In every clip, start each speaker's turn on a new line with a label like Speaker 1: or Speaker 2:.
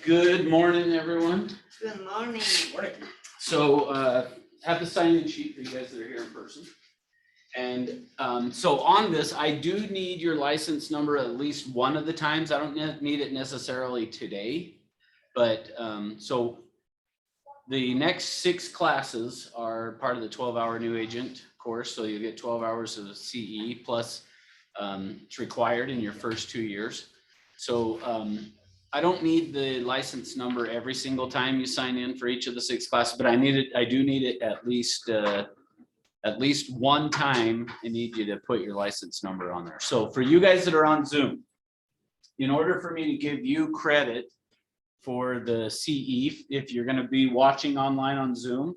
Speaker 1: Good morning, everyone.
Speaker 2: Good morning.
Speaker 1: Morning. So have the sign-in sheet for you guys that are here in person. And so on this, I do need your license number at least one of the times. I don't need it necessarily today. But so the next 6 classes are part of the 12-hour new agent course. So you get 12 hours of CE plus it's required in your first 2 years. So I don't need the license number every single time you sign in for each of the 6 classes, but I do need it at least one time. I need you to put your license number on there. So for you guys that are on Zoom, in order for me to give you credit for the CE, if you're going to be watching online on Zoom,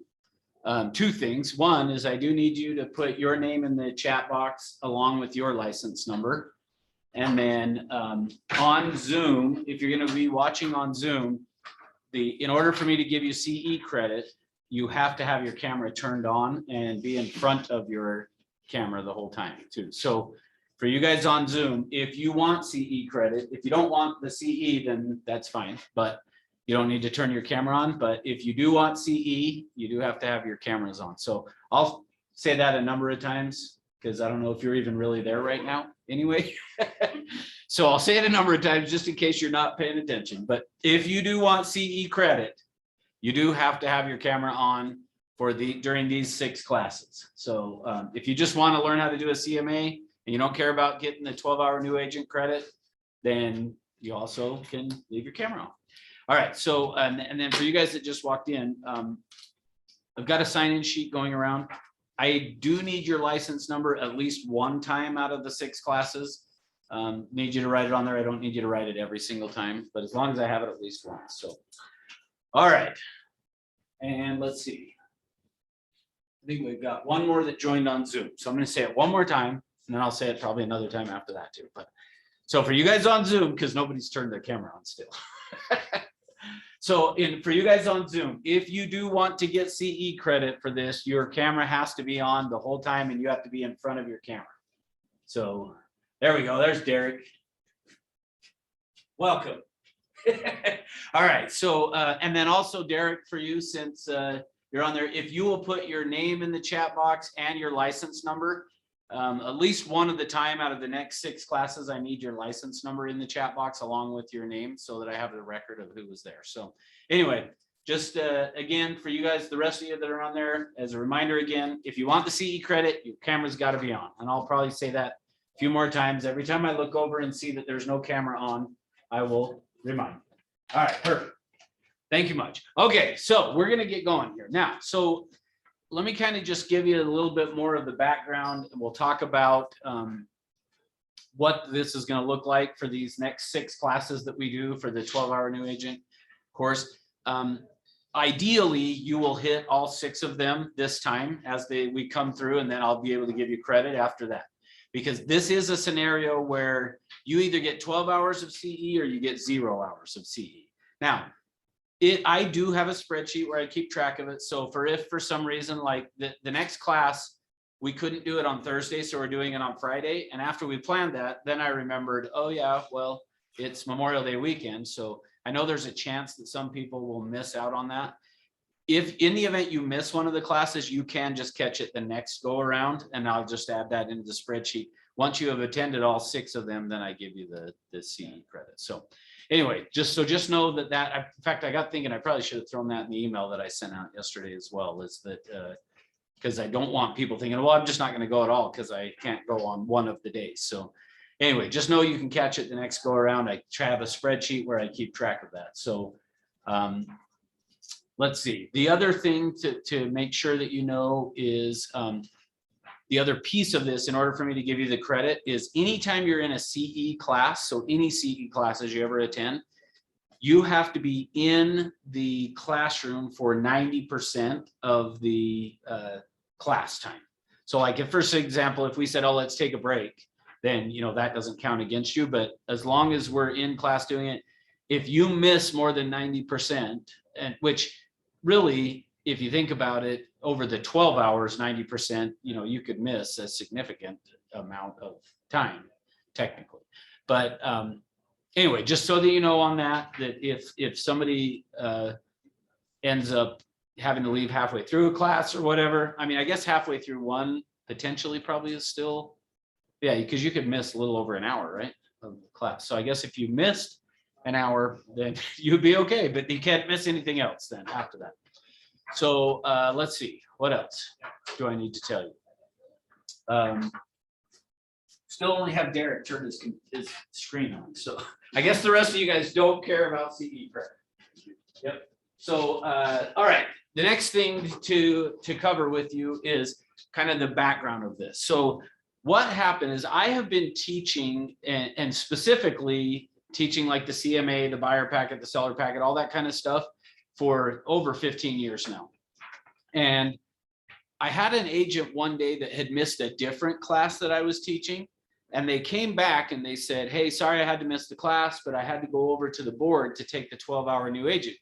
Speaker 1: 2 things. One is I do need you to put your name in the chat box along with your license number. And then on Zoom, if you're going to be watching on Zoom, in order for me to give you CE credit, you have to have your camera turned on and be in front of your camera the whole time too. So for you guys on Zoom, if you want CE credit, if you don't want the CE, then that's fine, but you don't need to turn your camera on. But if you do want CE, you do have to have your cameras on. So I'll say that a number of times because I don't know if you're even really there right now anyway. So I'll say it a number of times just in case you're not paying attention. But if you do want CE credit, you do have to have your camera on during these 6 classes. So if you just want to learn how to do a CMA and you don't care about getting the 12-hour new agent credit, then you also can leave your camera on. All right, so and then for you guys that just walked in, I've got a sign-in sheet going around. I do need your license number at least one time out of the 6 classes. Need you to write it on there. I don't need you to write it every single time, but as long as I have it at least once. So, all right. And let's see. I think we've got one more that joined on Zoom. So I'm going to say it one more time, and then I'll say it probably another time after that too. But so for you guys on Zoom, because nobody's turned their camera on still. So for you guys on Zoom, if you do want to get CE credit for this, your camera has to be on the whole time and you have to be in front of your camera. So there we go. There's Derek. Welcome. All right. So and then also Derek, for you, since you're on there, if you will put your name in the chat box and your license number, at least one of the time out of the next 6 classes, I need your license number in the chat box along with your name so that I have the record of who was there. So anyway, just again, for you guys, the rest of you that are on there, as a reminder again, if you want the CE credit, your camera's got to be on. And I'll probably say that a few more times. Every time I look over and see that there's no camera on, I will remind you. All right, perfect. Thank you much. Okay, so we're going to get going here now. So let me kind of just give you a little bit more of the background, and we'll talk about what this is going to look like for these next 6 classes that we do for the 12-hour new agent course. Ideally, you will hit all 6 of them this time as we come through, and then I'll be able to give you credit after that. Because this is a scenario where you either get 12 hours of CE or you get 0 hours of CE. Now, I do have a spreadsheet where I keep track of it. So if for some reason, like the next class, we couldn't do it on Thursday, so we're doing it on Friday. And after we planned that, then I remembered, oh yeah, well, it's Memorial Day weekend. So I know there's a chance that some people will miss out on that. If in the event you miss one of the classes, you can just catch it the next go around, and I'll just add that into the spreadsheet. Once you have attended all 6 of them, then I give you the CE credit. So anyway, just know that in fact, I got thinking I probably should have thrown that in the email that I sent out yesterday as well, is that because I don't want people thinking, well, I'm just not going to go at all because I can't go on one of the days. So anyway, just know you can catch it the next go around. I have a spreadsheet where I keep track of that. So let's see. The other thing to make sure that you know is the other piece of this, in order for me to give you the credit, is anytime you're in a CE class, so any CE classes you ever attend, you have to be in the classroom for 90% of the class time. So like if, for example, if we said, oh, let's take a break, then that doesn't count against you. But as long as we're in class doing it, if you miss more than 90%, and which really, if you think about it, over the 12 hours, 90%, you could miss a significant amount of time technically. But anyway, just so that you know on that if somebody ends up having to leave halfway through a class or whatever, I mean, I guess halfway through one potentially probably is still, yeah, because you could miss a little over an hour, right, of the class. So I guess if you missed an hour, then you'd be okay, but you can't miss anything else then after that. So let's see, what else do I need to tell you? Still only have Derek turn his screen on, so I guess the rest of you guys don't care about CE credit. Yep. So all right, the next thing to cover with you is kind of the background of this. So what happened is I have been teaching and specifically teaching like the CMA, the buyer packet, the seller packet, all that kind of stuff for over 15 years now. And I had an agent one day that had missed a different class that I was teaching. And they came back and they said, hey, sorry, I had to miss the class, but I had to go over to the board to take the 12-hour new agent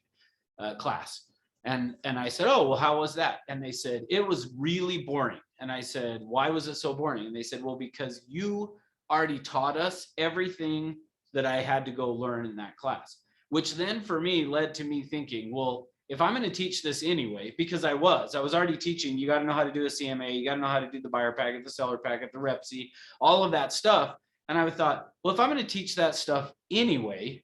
Speaker 1: class. And I said, oh, well, how was that? And they said, it was really boring. And I said, why was it so boring? And they said, well, because you already taught us everything that I had to go learn in that class, which then for me led to me thinking, well, if I'm going to teach this anyway, because I was already teaching, you got to know how to do a CMA, you got to know how to do the buyer packet, the seller packet, the REPC, all of that stuff. And I thought, well, if I'm going to teach that stuff anyway,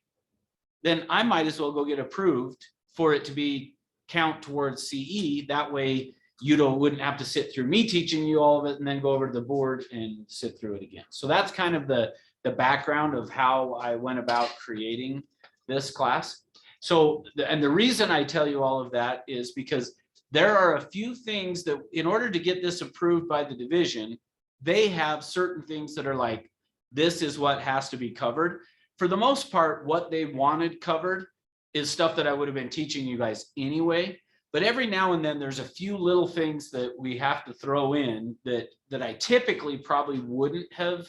Speaker 1: then I might as well go get approved for it to be count towards CE. That way you wouldn't have to sit through me teaching you all of it and then go over to the board and sit through it again. So that's kind of the background of how I went about creating this class. So, and the reason I tell you all of that is because there are a few things that in order to get this approved by the division, they have certain things that are like, this is what has to be covered. For the most part, what they wanted covered is stuff that I would have been teaching you guys anyway. But every now and then there's a few little things that we have to throw in that I typically probably wouldn't have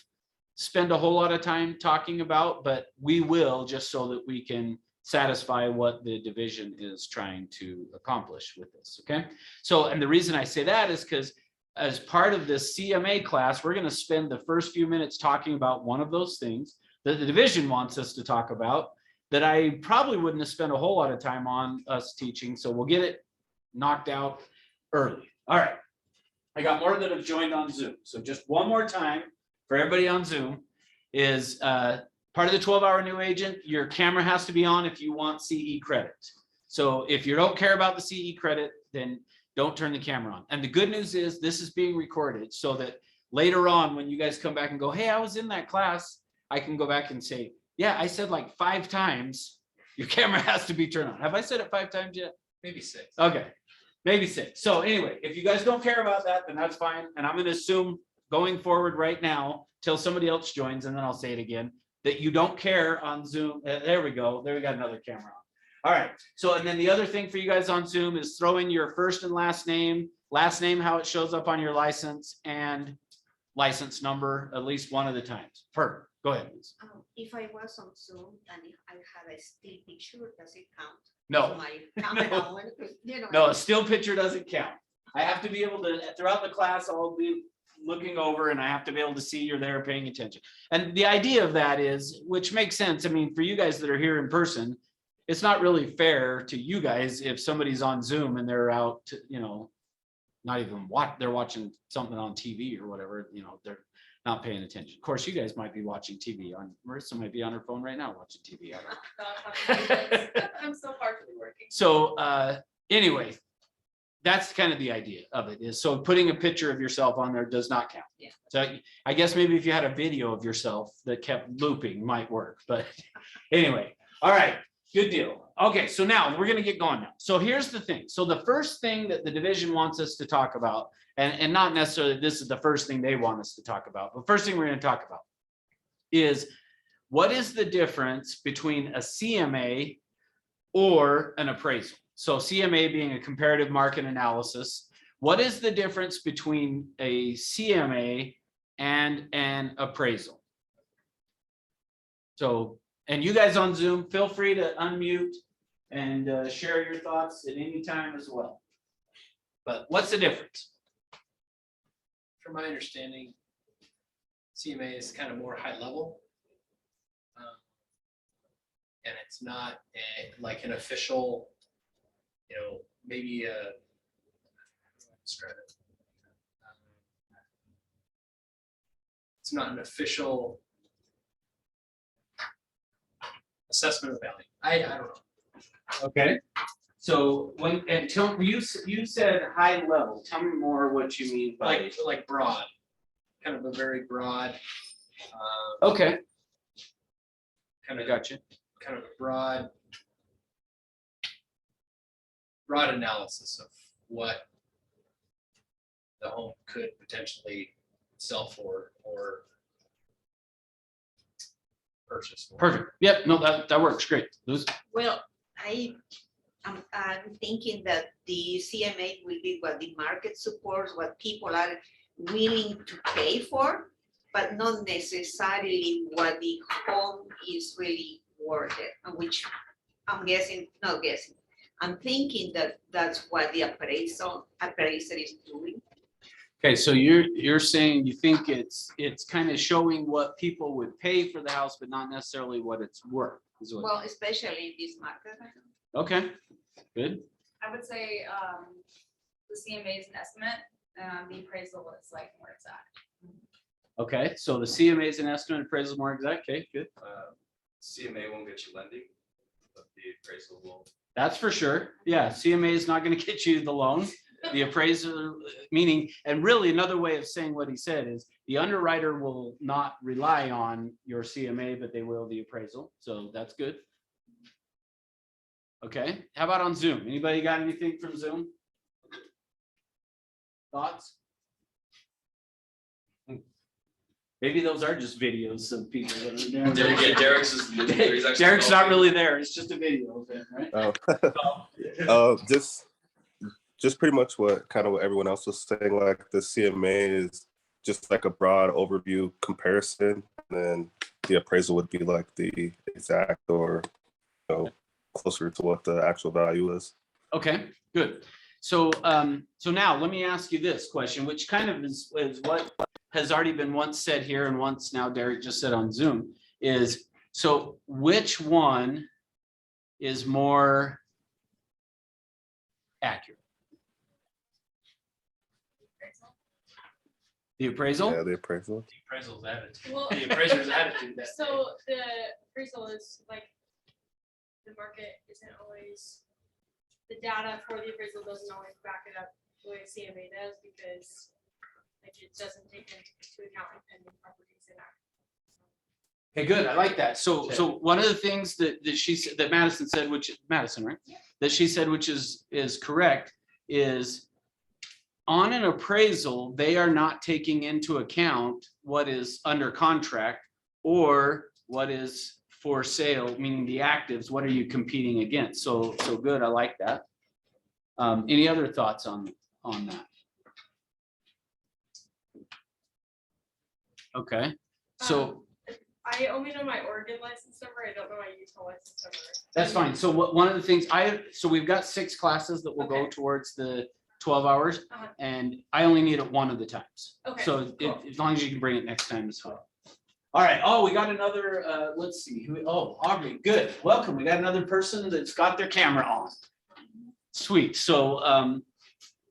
Speaker 1: spent a whole lot of time talking about, but we will, just so that we can satisfy what the division is trying to accomplish with this. Okay. So, and the reason I say that is because as part of this CMA class, we're going to spend the first few minutes talking about one of those things that the division wants us to talk about that I probably wouldn't have spent a whole lot of time on us teaching. So we'll get it knocked out early. All right. I got more that have joined on Zoom. So just one more time for everybody on Zoom is part of the 12-hour new agent, your camera has to be on if you want CE credit. So if you don't care about the CE credit, then don't turn the camera on. And the good news is this is being recorded so that later on when you guys come back and go, hey, I was in that class, I can go back and say, yeah, I said like 5 times, your camera has to be turned on. Have I said it 5 times yet?
Speaker 2: Maybe 6.
Speaker 1: Okay, maybe 6. So anyway, if you guys don't care about that, then that's fine. And I'm going to assume going forward right now till somebody else joins, and then I'll say it again, that you don't care on Zoom. There we go. There we got another camera on. All right. So, and then the other thing for you guys on Zoom is throw in your first and last name, how it shows up on your license, and license number at least one of the times. Perfect. Go ahead, please.
Speaker 3: If I was on Zoom and if I have a still picture, does it count?
Speaker 1: No.
Speaker 3: My camera on, you know.
Speaker 1: No, a still picture doesn't count. I have to be able to, throughout the class, I'll be looking over and I have to be able to see you're there paying attention. And the idea of that is, which makes sense. I mean, for you guys that are here in person, it's not really fair to you guys if somebody's on Zoom and they're out, to, you know, not even they're watching something on TV or whatever, you know, they're not paying attention. Of course, you guys might be watching TV on, Marissa might be on her phone right now watching TV.
Speaker 3: I'm so partially working.
Speaker 1: So anyway, that's kind of the idea of it is, so putting a picture of yourself on there does not count.
Speaker 3: Yeah.
Speaker 1: So I guess maybe if you had a video of yourself that kept looping might work, but anyway, all right, good deal. Okay, so now we're gonna get going now. So here's the thing. So the first thing that the division wants us to talk about, and not necessarily this is the first thing they want us to talk about, but first thing we're gonna talk about is what is the difference between a CMA or an appraisal? So CMA being a comparative market analysis. What is the difference between a CMA and an appraisal? So, and you guys on Zoom, feel free to unmute and share your thoughts at any time as well. But what's the difference?
Speaker 2: From my understanding, CMA is kind of more high level. and it's not like an official, maybe describe it. It's not an official assessment of value. I don't know.
Speaker 1: Okay. So and tell me, you said high level. Tell me more what you mean by.
Speaker 2: Like broad, kind of a very broad.
Speaker 1: Okay,
Speaker 2: Kind of
Speaker 1: gotcha.
Speaker 2: kind of a broad analysis of what the home could potentially sell for or purchase for.
Speaker 1: Perfect. Yep. No, that works great.
Speaker 3: Well, I'm thinking that the CMA will be what the market supports, what people are willing to pay for, but not necessarily what the home is really worth it, and which I'm thinking that that's what the appraiser is doing.
Speaker 1: Okay, so you're saying you think it's kind of showing what people would pay for the house, but not necessarily what it's worth.
Speaker 3: Well, especially in this market.
Speaker 1: Okay, good.
Speaker 4: I would say the CMA is an estimate, the appraisal is like more exact.
Speaker 1: Okay, so the CMA is an estimate, appraisal is more exact. Okay, good.
Speaker 5: CMA won't get you lending, but the appraisal will.
Speaker 1: That's for sure. Yeah, CMA is not going to get you the loan. The appraiser, meaning, and really another way of saying what he said is the underwriter will not rely on your CMA, but they will the appraisal. So that's good. Okay, how about on Zoom? Anybody got anything from Zoom? Thoughts? Maybe those are just videos of people that are there. Derek's not really there. It's just a video of him, right?
Speaker 6: Just pretty much what everyone else was saying, like the CMA is just like a broad overview comparison, and then the appraisal would be like the exact or closer to what the actual value is.
Speaker 1: Okay, good. So so now let me ask you this question, which kind of is what has already been once said here and once now Derek just said on Zoom is, so which one is more accurate? The appraisal?
Speaker 6: Yeah, the appraisal.
Speaker 2: The appraisal's attitude.
Speaker 4: Well,
Speaker 2: The appraiser's attitude. that
Speaker 4: so the appraisal is like, the market isn't always, the data for the appraisal doesn't always back it up the way CMA does, because like it doesn't take into account pending properties in act.
Speaker 1: Okay, good. I like that. So one of the things that she said, that Madison said, which Madison, right?
Speaker 4: Yeah.
Speaker 1: That she said, which is correct, is on an appraisal, they are not taking into account what is under contract or what is for sale, meaning the actives. What are you competing against? So good. I like that. Any other thoughts on that? Okay, so
Speaker 4: I only know my Oregon license number. I don't know my Utah license number.
Speaker 1: that's fine. So one of the things so we've got 6 classes that will go
Speaker 4: Okay.
Speaker 1: towards the 12 hours,
Speaker 4: Uh-huh.
Speaker 1: and I only need it one of the times.
Speaker 4: Okay,
Speaker 1: So
Speaker 4: cool.
Speaker 1: as long as you can bring it next time as well. All right. Oh, we got another, let's see. Aubrey, good. Welcome. We got another person that's got their camera on. Sweet. So,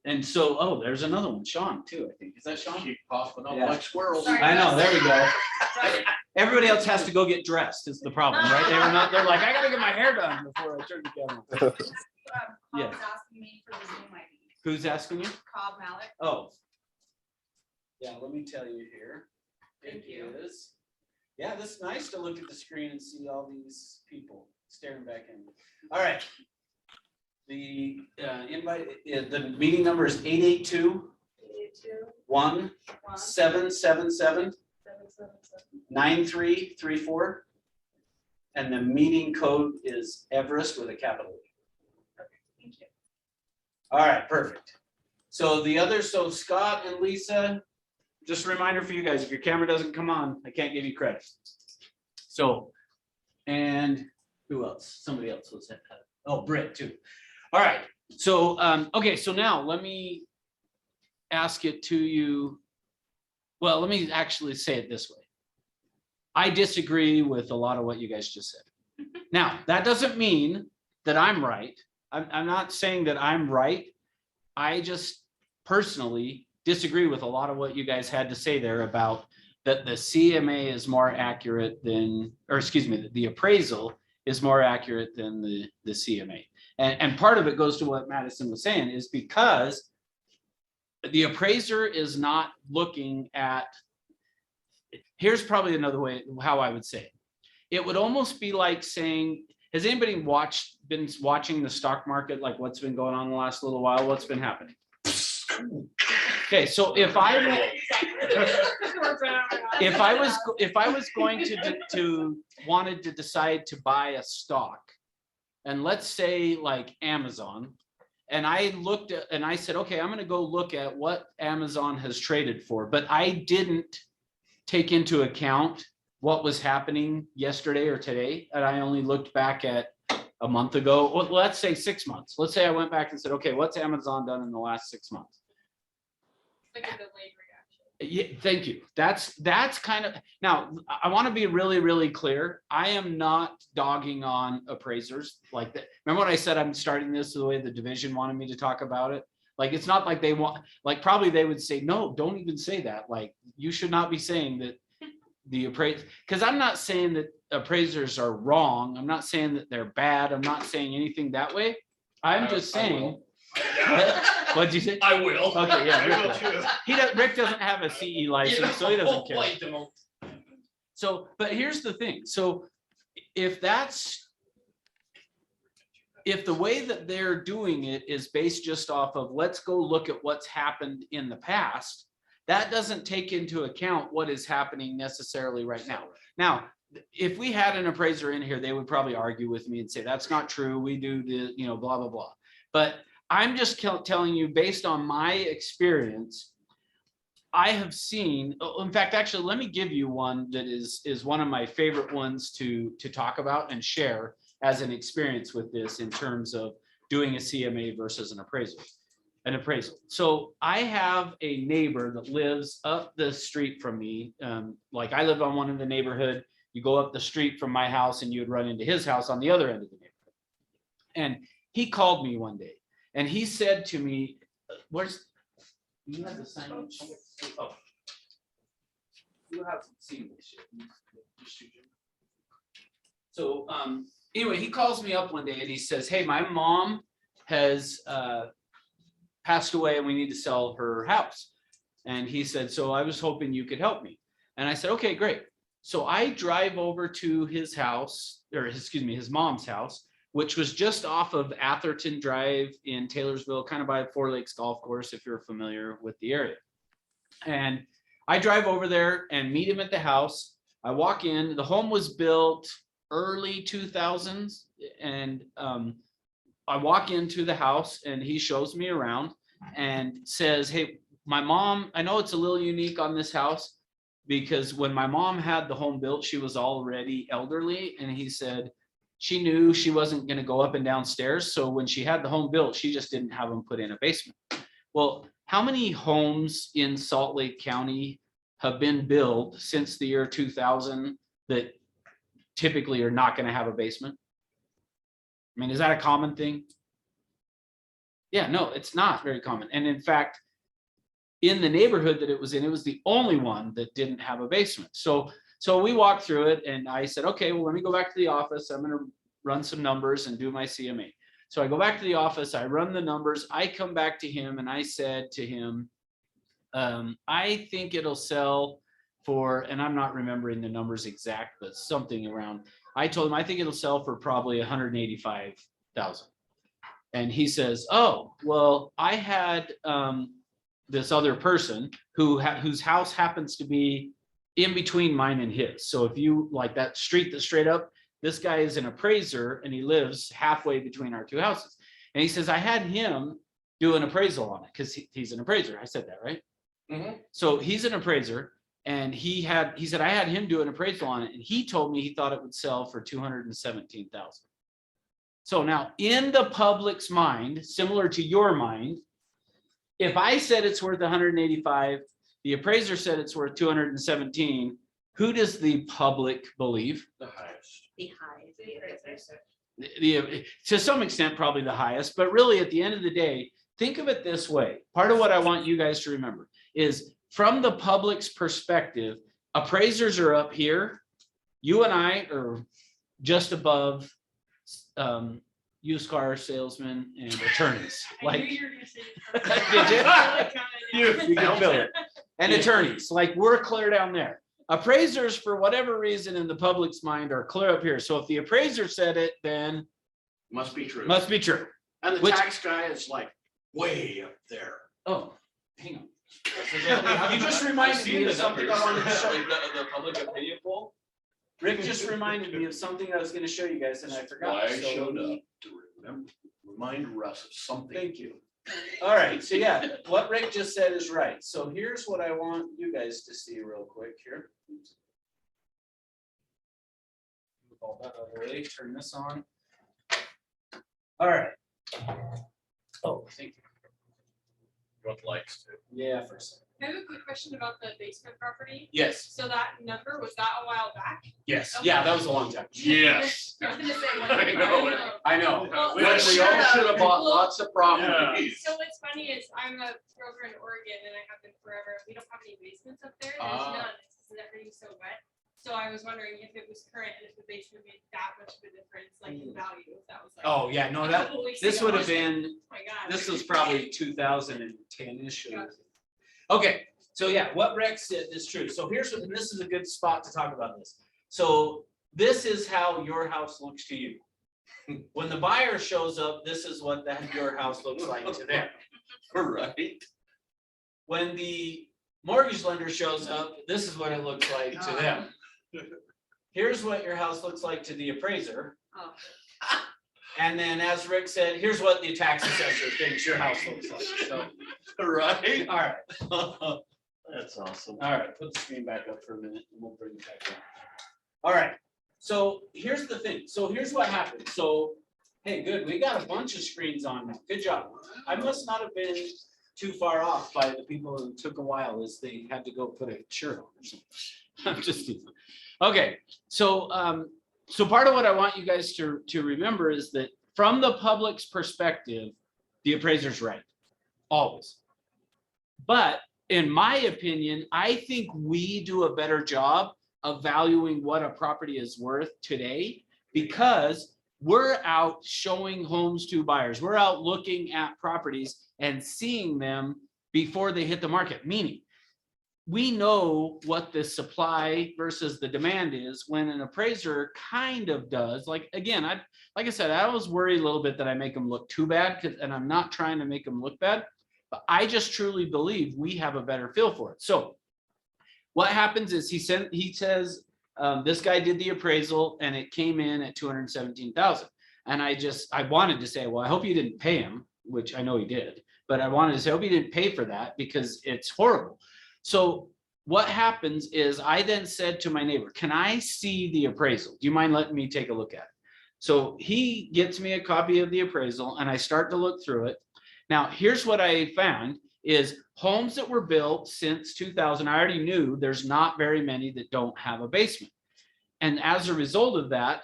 Speaker 1: there's another one. Sean too, I think. Is that Sean?
Speaker 2: Keep popping up
Speaker 1: Yeah.
Speaker 2: like squirrels.
Speaker 4: Sorry.
Speaker 1: I know. There we go.
Speaker 4: Sorry.
Speaker 1: Everybody else has to go get dressed is the problem, right? They're like, I gotta get my hair done before I turn the camera on.
Speaker 4: Cobb
Speaker 1: Yeah.
Speaker 4: was asking me for the Zoom ID.
Speaker 1: Who's asking you?
Speaker 4: Cobb Malik.
Speaker 1: Oh. Yeah, let me tell you here.
Speaker 4: Thank
Speaker 1: It
Speaker 4: you.
Speaker 1: is. Yeah, this is nice to look at the screen and see all these people staring back in. All right. The invite, the meeting number is 882
Speaker 4: 1
Speaker 1: 1777
Speaker 4: 777.
Speaker 1: 9334. And the meeting code is Everest with a capital E.
Speaker 4: Thank you.
Speaker 1: All right, perfect. So the others, so Scott and Lisa, just a reminder for you guys, if your camera doesn't come on, I can't give you credit. So, and who else? Somebody else was that. Oh, Britt too. All right. So, okay. So now let me ask it to you. Well, let me actually say it this way. I disagree with a lot of what you guys just said. Now, that doesn't mean that I'm right. I'm not saying that I'm right. I just personally disagree with a lot of what you guys had to say there about that the CMA is more accurate than, or excuse me, the appraisal is more accurate than the CMA. And part of it goes to what Madison was saying is because the appraiser is not looking at, here's probably another way how I would say it. It would almost be like saying, has anybody been watching the stock market, like what's been going on the last little while? What's been happening? Okay, so if I was going to wanted to decide to buy a stock, and let's say like Amazon, and I looked at and I said, okay, I'm going to go look at what Amazon has traded for, but I didn't take into account what was happening yesterday or today, and I only looked back at a month ago. Well, let's say 6 months. Let's say I went back and said, okay, what's Amazon done in the last 6 months?
Speaker 4: Like a delayed reaction.
Speaker 1: Yeah, thank you. That's kind of, now I want to be really, really clear. I am not dogging on appraisers like that. Remember when I said I'm starting this the way the division wanted me to talk about it? Like, it's not like they want, like, probably they would say, no, don't even say that. Like, you should not be saying that the appraisal, because I'm not saying that appraisers are wrong. I'm not saying that they're bad. I'm not saying anything that way. I'm just saying. What'd you say?
Speaker 2: I will.
Speaker 1: Okay, yeah,
Speaker 2: I
Speaker 1: Rick
Speaker 2: will
Speaker 1: does.
Speaker 2: too.
Speaker 1: Rick doesn't have a CE license, so he doesn't care.
Speaker 2: I don't.
Speaker 1: So, but here's the thing. So if the way that they're doing it is based just off of, let's go look at what's happened in the past, that doesn't take into account what is happening necessarily right now. Now, if we had an appraiser in here, they would probably argue with me and say, that's not true. We do the, blah, blah, blah. But I'm just telling you, based on my experience, I have seen, in fact, actually, let me give you one that is one of my favorite ones to talk about and share as an experience with this in terms of doing a CMA versus an appraisal. So I have a neighbor that lives up the street from me. Like I live on one of the neighborhood. You go up the street from my house and you would run into his house on the other end of the neighborhood. And he called me one day and he said to me, you have the sign? Oh. You haven't seen this yet. So anyway, he calls me up one day and he says, hey, my mom has passed away and we need to sell her house. And he said, so I was hoping you could help me. And I said, okay, great. So I drive over to his house, or his mom's house, which was just off of Atherton Drive in Taylorsville, kind of by Four Lakes Golf Course, if you're familiar with the area. And I drive over there and meet him at the house. I walk in, the home was built early 2000s. And I walk into the house and he shows me around and says, hey, my mom, I know it's a little unique on this house because when my mom had the home built, she was already elderly. And he said, she knew she wasn't going to go up and down stairs. So when she had the home built, she just didn't have them put in a basement. Well, how many homes in Salt Lake County have been built since the year 2000 that typically are not going to have a basement? I mean, is that a common thing? Yeah, no, it's not very common. And in fact, in the neighborhood that it was in, it was the only one that didn't have a basement. So we walked through it and I said, okay, well, let me go back to the office. I'm going to run some numbers and do my CMA. So I go back to the office, I run the numbers, I come back to him and I said to him, I think it'll sell for, and I'm not remembering the numbers exact, but something around, I told him, I think it'll sell for probably 185,000. And he says, oh, well, I had this other person whose house happens to be in between mine and his. So if you like that street that's straight up, this guy is an appraiser and he lives halfway between our two houses. And he says, I had him do an appraisal on it because he's an appraiser. I said that, right? Mm-hmm. So he's an appraiser and he said, I had him do an appraisal on it. And he told me he thought it would sell for 217,000. So now in the public's mind, similar to your mind, if I said it's worth 185, the appraiser said it's worth 217, who does the public believe?
Speaker 5: The highest.
Speaker 3: The highest.
Speaker 1: To some extent, probably the highest, but really at the end of the day, think of it this way. Part of what I want you guys to remember is from the public's perspective, appraisers are up here. You and I are just above used car salesmen and attorneys.
Speaker 4: I knew
Speaker 1: Like,
Speaker 4: you were gonna say.
Speaker 1: you can feel it. And attorneys, like we're clear down there. Appraisers, for whatever reason in the public's mind, are clear up here. So if the appraiser said it, then
Speaker 7: Must be true.
Speaker 1: must be true.
Speaker 7: And the
Speaker 1: which-
Speaker 7: tax guy is like way up there.
Speaker 1: Oh, hang on.
Speaker 7: You just reminded me of something I wanted to show you.
Speaker 5: The public opinion poll?
Speaker 1: Rick just reminded me of something I was gonna show you guys and I forgot.
Speaker 7: Why I
Speaker 1: So
Speaker 7: showed
Speaker 1: let me-
Speaker 7: up to remind Russ of something.
Speaker 1: Thank you. All right, so yeah, what Rick just said is right. So here's what I want you guys to see real quick here. Move all that out of the way, turn this on. All right. Oh, thank you.
Speaker 5: You want the lights too?
Speaker 1: Yeah, for a second.
Speaker 4: I have a quick question about the basement property.
Speaker 1: Yes,
Speaker 4: So that number, was that a while back?
Speaker 1: yes, yeah, that was a long time.
Speaker 7: Yes.
Speaker 4: I was gonna say.
Speaker 7: I know.
Speaker 1: I know.
Speaker 4: Well,
Speaker 7: We all should have bought lots of properties.
Speaker 4: So what's funny is I'm a broker in Oregon and I have been forever. We don't have any basements up there. There's
Speaker 7: Ah.
Speaker 4: none. It's everything's so wet. So I was wondering if it was current and if the basement made that much of a difference, like in value, if that was like.
Speaker 1: Oh, yeah, no,
Speaker 4: a
Speaker 1: that,
Speaker 4: couple weeks
Speaker 1: this
Speaker 4: ago.
Speaker 1: would have been,
Speaker 4: Oh my God.
Speaker 1: this was probably 2010-ish.
Speaker 4: Gotcha.
Speaker 1: Okay, so yeah, what Rex said is true. So here's what, and this is a good spot to talk about this. So this is how your house looks to you. When the buyer shows up, this is what your house looks like to them.
Speaker 5: Right.
Speaker 1: When the mortgage lender shows up, this is what it looks like to them. Here's what your house looks like to the appraiser.
Speaker 3: Oh.
Speaker 1: And then, as Rick said, here's what the tax assessor thinks your house looks like. So,
Speaker 7: Right?
Speaker 1: all right.
Speaker 7: That's awesome.
Speaker 1: All right, put the screen back up for a minute and we'll bring it back down. All right, so here's the thing. So here's what happened. So, hey, good, we got a bunch of screens on now. Good job. I must not have been too far off by the people who took a while as they had to go put a shirt on or something. I'm just, okay, so so part of what I want you guys to remember is that from the public's perspective, the appraiser's right, always. But in my opinion, I think we do a better job of valuing what a property is worth today because we're out showing homes to buyers. We're out looking at properties and seeing them before they hit the market, meaning we know what the supply versus the demand is when an appraiser kind of does. Like, again, like I said, I always worry a little bit that I make them look too bad and I'm not trying to make them look bad. But I just truly believe we have a better feel for it. So what happens is he says, this guy did the appraisal and it came in at 217,000. And I wanted to say, well, I hope you didn't pay him, which I know he did, but I wanted to say, I hope you didn't pay for that because it's horrible. So what happens is I then said to my neighbor, can I see the appraisal? Do you mind letting me take a look at it? So he gets me a copy of the appraisal and I start to look through it. Now, here's what I found is homes that were built since 2000, I already knew there's not very many that don't have a basement. And as a result of that,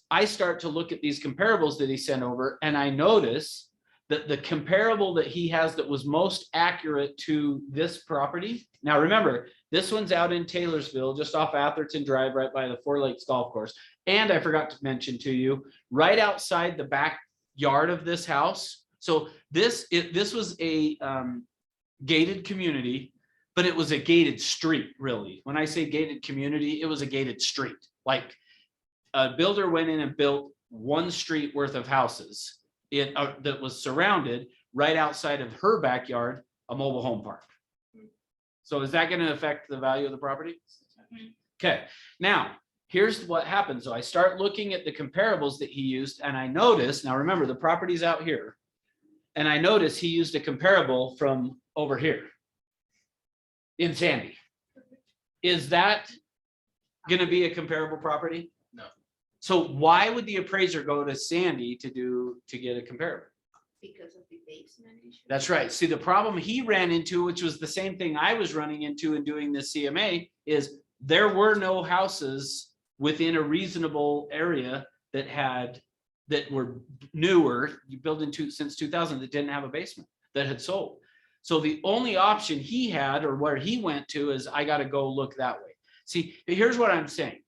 Speaker 1: I start to look at these comparables that he sent over and I notice that the comparable that he has that was most accurate to this property. Now, remember, this one's out in Taylorsville, just off Atherton Drive, right by the Four Lakes Golf Course. And I forgot to mention to you, right outside the backyard of this house. So this was a gated community, but it was a gated street, really. When I say gated community, it was a gated street. Like a builder went in and built one street worth of houses that was surrounded right outside of her backyard, a mobile home park. So is that going to affect the value of the property? Okay, now here's what happens. So I start looking at the comparables that he used and I notice, now remember the property's out here, and I notice he used a comparable from over here in Sandy. Is that going to be a comparable property?
Speaker 2: No.
Speaker 1: So why would the appraiser go to Sandy to get a comparable?
Speaker 3: Because of the basement issue.
Speaker 1: That's right. See, the problem he ran into, which was the same thing I was running into in doing this CMA, is there were no houses within a reasonable area that were newer, you built into since 2000 that didn't have a basement that had sold. So the only option he had, or where he went to, is I got to go look that way. See, here's what I'm saying.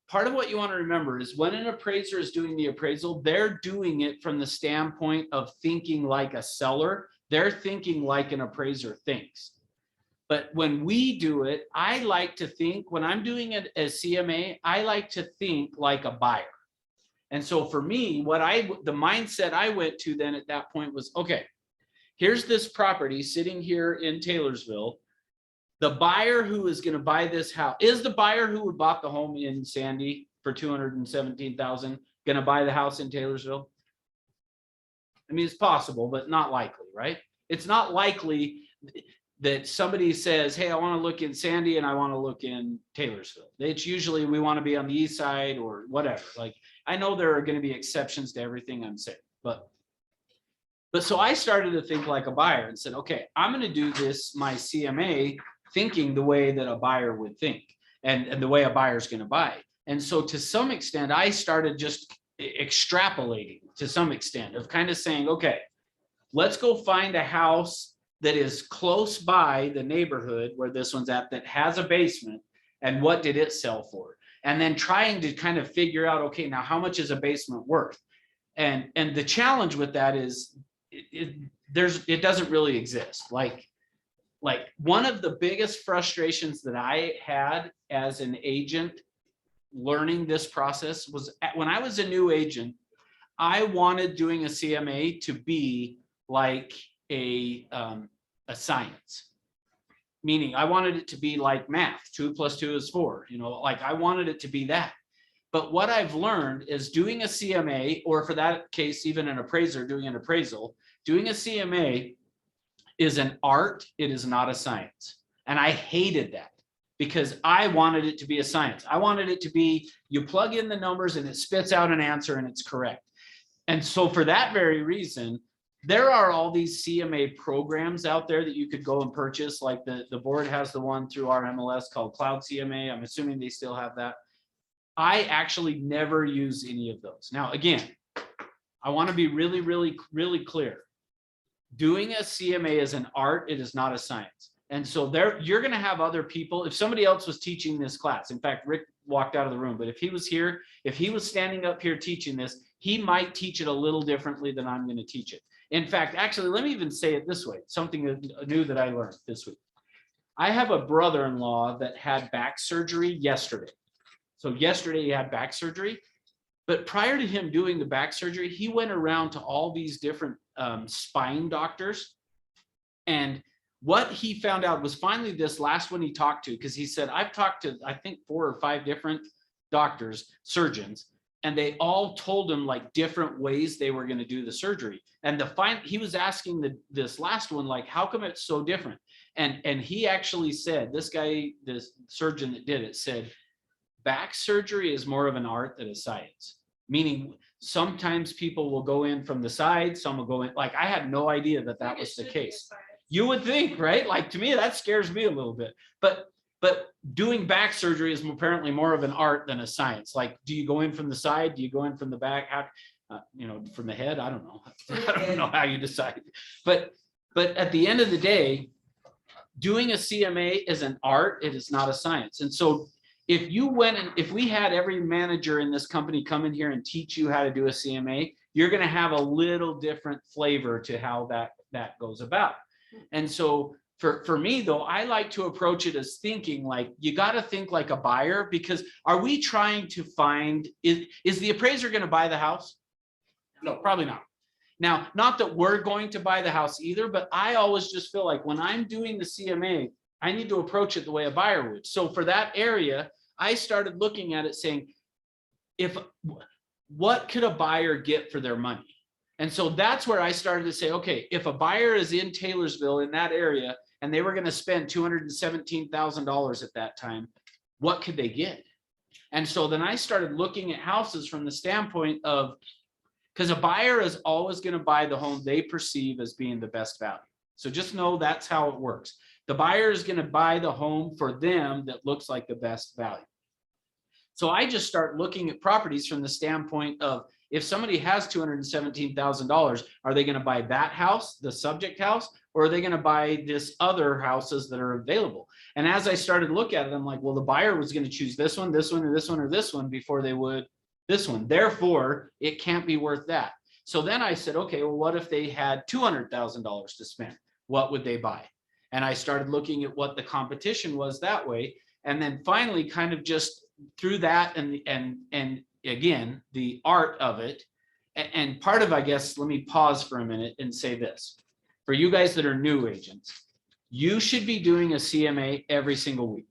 Speaker 1: Part of what you want to remember is when an appraiser is doing the appraisal, they're doing it from the standpoint of thinking like a seller. They're thinking like an appraiser thinks. But when we do it, I like to think, when I'm doing it as CMA, I like to think like a buyer. And so for me, the mindset I went to then at that point was, okay, here's this property sitting here in Taylorsville. The buyer who is going to buy this house is the buyer who would bought the home in Sandy for $217,000 going to buy the house in Taylorsville. I mean, it's possible, but not likely, right? It's not likely that somebody says, hey, I want to look in Sandy and I want to look in Taylorsville. It's usually we want to be on the east side or whatever. Like, I know there are going to be exceptions to everything I'm saying, but so I started to think like a buyer and said, okay, I'm going to do this, my CMA, thinking the way that a buyer would think and the way a buyer is going to buy. And so to some extent, I started just extrapolating to some extent of kind of saying, okay, let's go find a house that is close by the neighborhood where this one's at that has a basement, and what did it sell for? And then trying to kind of figure out, okay, now how much is a basement worth? And the challenge with that is it doesn't really exist. Like one of the biggest frustrations that I had as an agent learning this process was when I was a new agent, I wanted doing a CMA to be like a science. Meaning I wanted it to be like math, 2 + 2 is 4, like I wanted it to be that. But what I've learned is doing a CMA, or for that case, even an appraiser doing an appraisal, doing a CMA is an art, it is not a science. And I hated that because I wanted it to be a science. I wanted it to be, you plug in the numbers and it spits out an answer and it's correct. And so for that very reason, there are all these CMA programs out there that you could go and purchase. Like the board has the one through our MLS called Cloud CMA. I'm assuming they still have that. I actually never use any of those. Now, again, I want to be really, really, really clear. Doing a CMA is an art, it is not a science. And so you're going to have other people. If somebody else was teaching this class, in fact, Rick walked out of the room, but if he was here, if he was standing up here teaching this, he might teach it a little differently than I'm going to teach it. In fact, actually, let me even say it this way, something new that I learned this week. I have a brother-in-law that had back surgery yesterday. So yesterday he had back surgery, but prior to him doing the back surgery, he went around to all these different spine doctors. And what he found out was finally this last one he talked to, because he said, I've talked to, I think 4 or 5 different doctors, surgeons, and they all told him like different ways they were going to do the surgery. And he was asking this last one, like, how come it's so different? And he actually said, this guy, this surgeon that did it said, back surgery is more of an art than a science. Meaning sometimes people will go in from the side, some will go in, like I had no idea that was the case. You would think, right? Like to me, that scares me a little bit. But doing back surgery is apparently more of an art than a science. Like, do you go in from the side? Do you go in from the back? How, from the head? I don't know. I don't know how you decide. But at the end of the day, doing a CMA is an art. It is not a science. And so if you went and if we had every manager in this company come in here and teach you how to do a CMA, you're going to have a little different flavor to how that goes about. And so for me, though, I like to approach it as thinking like you got to think like a buyer, because are we trying to find, is the appraiser going to buy the house? No, probably not. Now, not that we're going to buy the house either, but I always just feel like when I'm doing the CMA, I need to approach it the way a buyer would. So for that area, I started looking at it saying, what could a buyer get for their money? And so that's where I started to say, okay, if a buyer is in Taylorsville in that area and they were going to spend $217,000 at that time, what could they get? And so then I started looking at houses from the standpoint of, because a buyer is always going to buy the home they perceive as being the best value. So just know that's how it works. The buyer is going to buy the home for them that looks like the best value. So I just start looking at properties from the standpoint of, if somebody has $217,000, are they going to buy that house, the subject house, or are they going to buy this other houses that are available? And as I started to look at it, I'm like, well, the buyer was going to choose this one, this one, or this one, or this one before they would this one. Therefore, it can't be worth that. So then I said, okay, well, what if they had $200,000 to spend? What would they buy? And I started looking at what the competition was that way. And then finally, kind of just through that and again, the art of it. And part of, I guess, let me pause for a minute and say this. For you guys that are new agents, you should be doing a CMA every single week.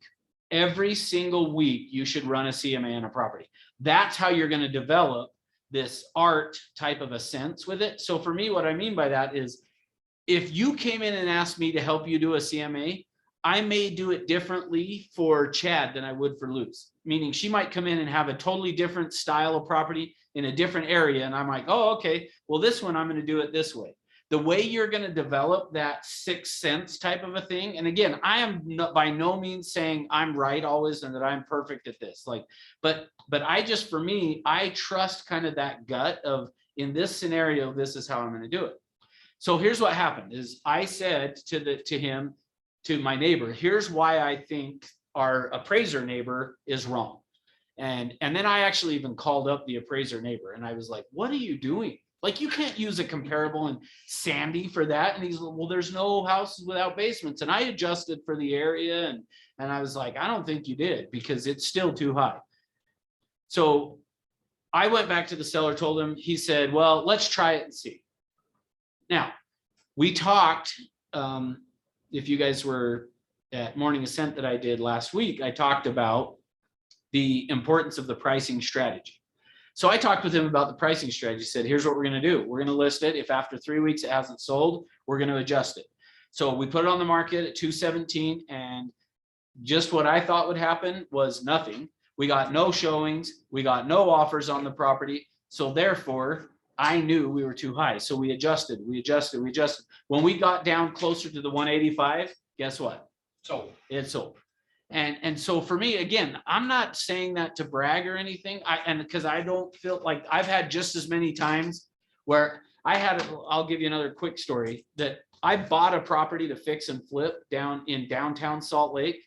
Speaker 1: Every single week, you should run a CMA on a property. That's how you're going to develop this art type of a sense with it. So for me, what I mean by that is, if you came in and asked me to help you do a CMA, I may do it differently for Chad than I would for Luz. Meaning she might come in and have a totally different style of property in a different area. And I'm like, oh, okay, well, this one, I'm going to do it this way. The way you're going to develop that sixth sense type of a thing. And again, I am by no means saying I'm right always and that I'm perfect at this. Like, but I just, for me, I trust kind of that gut of, in this scenario, this is how I'm going to do it. So here's what happened is I said to my neighbor, here's why I think our appraiser neighbor is wrong. And then I actually even called up the appraiser neighbor and I was like, what are you doing? Like, you can't use a comparable in Sandy for that. And he's like, well, there's no houses without basements. And I adjusted for the area. And I was like, I don't think you did, because it's still too high. So I went back to the seller, told him, he said, well, let's try it and see. Now, we talked, if you guys were at Morning Ascent that I did last week, I talked about the importance of the pricing strategy. So I talked with him about the pricing strategy, said, here's what we're going to do. We're going to list it. If after 3 weeks it hasn't sold, we're going to adjust it. So we put it on the market at 217, and just what I thought would happen was nothing. We got no showings. We got no offers on the property. So therefore, I knew we were too high. So we adjusted. When we got down closer to the 185, guess what?
Speaker 2: So
Speaker 1: It sold. And so for me, again, I'm not saying that to brag or anything. Because I don't feel like I've had just as many times where I'll give you another quick story, that I bought a property to fix and flip down in downtown Salt Lake,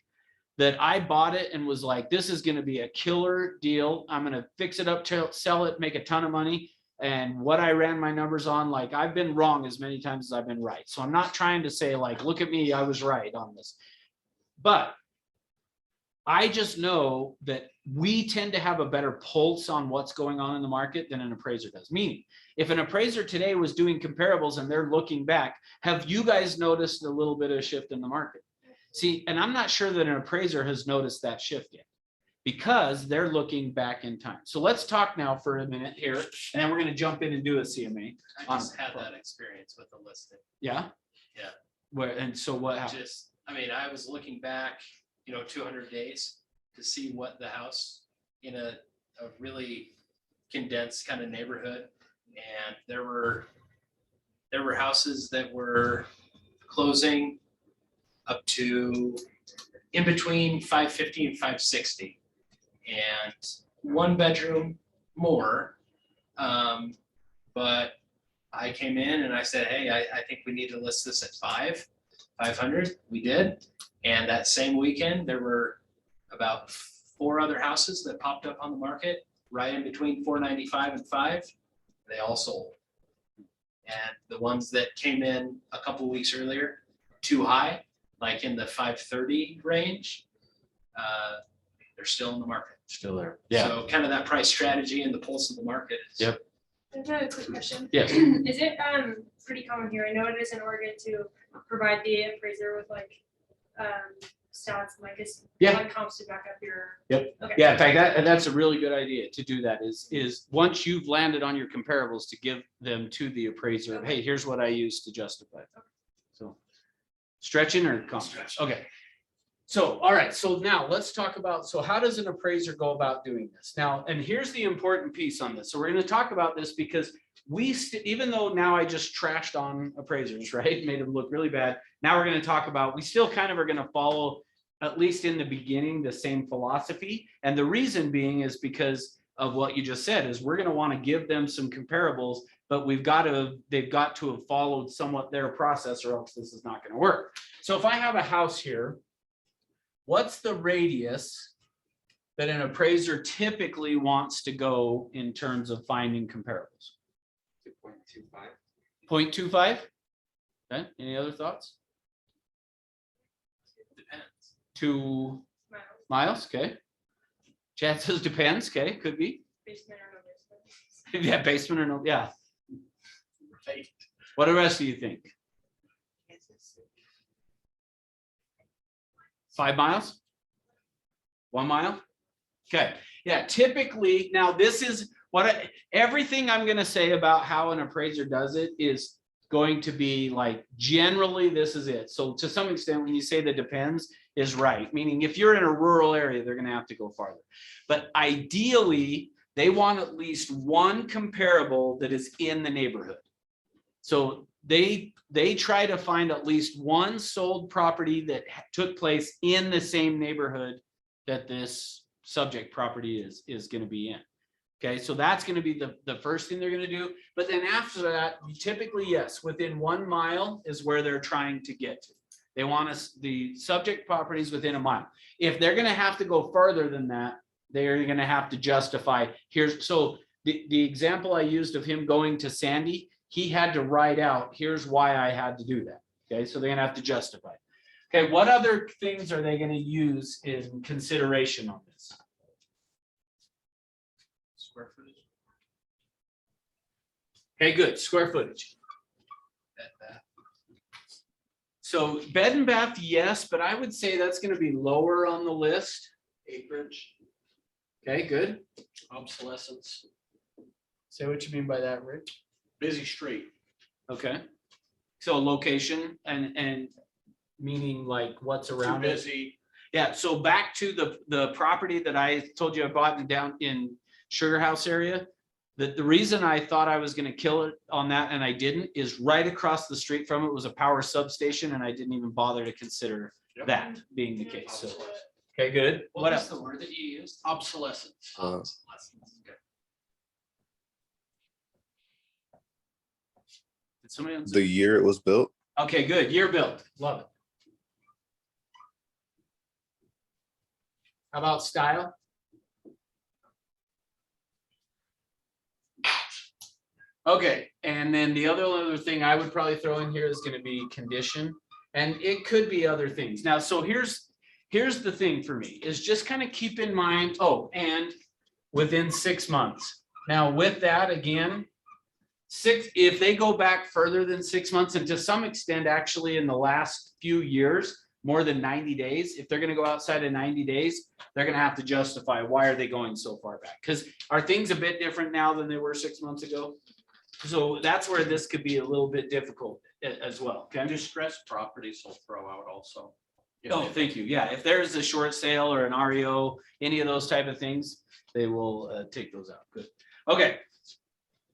Speaker 1: that I bought it and was like, this is going to be a killer deal. I'm going to fix it up, to sell it, make a ton of money. And what I ran my numbers on, like, I've been wrong as many times as I've been right. So I'm not trying to say like, look at me, I was right on this. But I just know that we tend to have a better pulse on what's going on in the market than an appraiser does. Meaning, if an appraiser today was doing comparables and they're looking back, have you guys noticed a little bit of a shift in the market? See, and I'm not sure that an appraiser has noticed that shift yet, because they're looking back in time. So let's talk now for a minute here, and then we're going to jump in and do a CMA.
Speaker 2: I just had that experience with the listing.
Speaker 1: Yeah?
Speaker 2: Yeah.
Speaker 1: Where, and so what happened?
Speaker 2: I was looking back, 200 days to see what the house in a really condensed kind of neighborhood. And there were houses that were closing up to in between 550 and 560, and 1 bedroom more. But I came in and I said, hey, I think we need to list this at 500. We did. And that same weekend, there were about 4 other houses that popped up on the market right in between 495 and 5. They all sold. And the ones that came in a couple of weeks earlier, too high, like in the 530 range, they're still in the market.
Speaker 1: Still there. Yeah.
Speaker 2: So kind of that price strategy and the pulse of the market.
Speaker 1: Yep.
Speaker 4: I have a quick question.
Speaker 1: Yes.
Speaker 4: Is it pretty common here? I know it is in Oregon to provide the appraiser with like stats, like like comps to back up your.
Speaker 1: Yep.
Speaker 4: Okay.
Speaker 1: Yeah, in fact, that's a really good idea to do that, is once you've landed on your comparables, to give them to the appraiser.
Speaker 4: Okay.
Speaker 1: Hey, here's what I used to justify. So stretching or comp? Okay. So, all right. So now let's talk about, so how does an appraiser go about doing this? Now, and here's the important piece on this. So we're going to talk about this because even though now I just trashed on appraisers, right? Made them look really bad. Now we're going to talk about, we still kind of are going to follow at least in the beginning, the same philosophy. And the reason being is because of what you just said, is we're going to want to give them some comparables, but they've got to have followed somewhat their process, or else this is not going to work. So if I have a house here, what's the radius that an appraiser typically wants to go in terms of finding comparables?
Speaker 5: 2.25.
Speaker 1: 0.25? Okay, any other thoughts?
Speaker 2: Depends.
Speaker 1: 2
Speaker 4: Miles,
Speaker 1: miles, okay. Chad says depends, okay, could be.
Speaker 4: basement or no basement.
Speaker 1: Yeah, basement or no, yeah.
Speaker 2: Right.
Speaker 1: What do the rest of you think? 5 miles? 1 mile? Okay, yeah, typically, now this is everything I'm gonna say about how an appraiser does it is going to be like, generally, this is it. So to some extent, when you say that depends is right, meaning if you're in a rural area, they're gonna have to go farther. But ideally, they want at least one comparable that is in the neighborhood. So they try to find at least one sold property that took place in the same neighborhood that this subject property is going to be in. Okay, so that's going to be the first thing they're going to do. But then after that, typically, yes, within 1 mile is where they're trying to get to. They want the subject properties within 1 mile. If they're going to have to go further than that, they're going to have to justify. So the example I used of him going to Sandy, he had to write out, here's why I had to do that. Okay, so they're going to have to justify. Okay, what other things are they going to use in consideration on this?
Speaker 2: Square footage.
Speaker 1: Okay, good, square footage.
Speaker 2: Bed, bath.
Speaker 1: So bed and bath, yes, but I would say that's going to be lower on the list.
Speaker 7: Acreage,
Speaker 1: Okay, good.
Speaker 7: obsolescence,
Speaker 1: Say what you mean by that, Rich.
Speaker 7: busy street.
Speaker 1: Okay. So location and meaning like what's
Speaker 7: Too
Speaker 1: around it.
Speaker 7: busy.
Speaker 1: Yeah, so back to the property that I told you I bought down in Sugar House area. The reason I thought I was gonna kill it on that and I didn't is right across the street from it was a power substation and I didn't even bother to consider
Speaker 7: Yep.
Speaker 1: that being the case. So,
Speaker 7: Obsolescence.
Speaker 1: okay, good.
Speaker 2: What
Speaker 1: What
Speaker 2: was
Speaker 1: else?
Speaker 2: the word that you used?
Speaker 7: Obsolescence.
Speaker 2: Obsolescence. Okay.
Speaker 1: Did somebody else?
Speaker 6: The year it was built.
Speaker 1: Okay, good. Year built. Love it. How about style? Okay, and then the other thing I would probably throw in here is going to be condition, and it could be other things. Now, so here's the thing for me is just kind of keep in mind. Oh, and within 6 months. Now, with that again, if they go back further than 6 months, and to some extent, actually, in the last few years, more than 90 days, if they're going to go outside of 90 days, they're going to have to justify why are they going so far back? Because are things a bit different now than they were 6 months ago? So that's where this could be a little bit difficult as well. Okay.
Speaker 7: Distressed properties will throw out also.
Speaker 1: Oh, thank you. Yeah, if there's a short sale or an REO, any of those type of things, they will take those out. Good. Okay.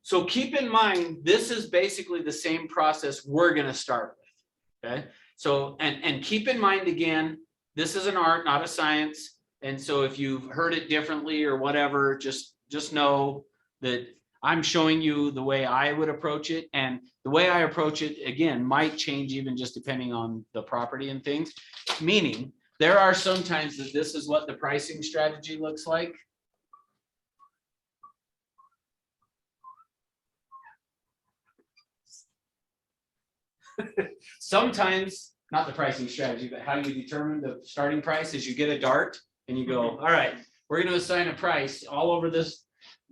Speaker 1: So keep in mind, this is basically the same process we're going to start with. Okay. So, and keep in mind again, this is an art, not a science. And so if you've heard it differently or whatever, just know that I'm showing you the way I would approach it. And the way I approach it, again, might change even just depending on the property and things. Meaning, there are some times that this is what the pricing strategy looks like. Sometimes, not the pricing strategy, but how you determine the starting price is you get a dart and you go, all right, we're going to assign a price all over this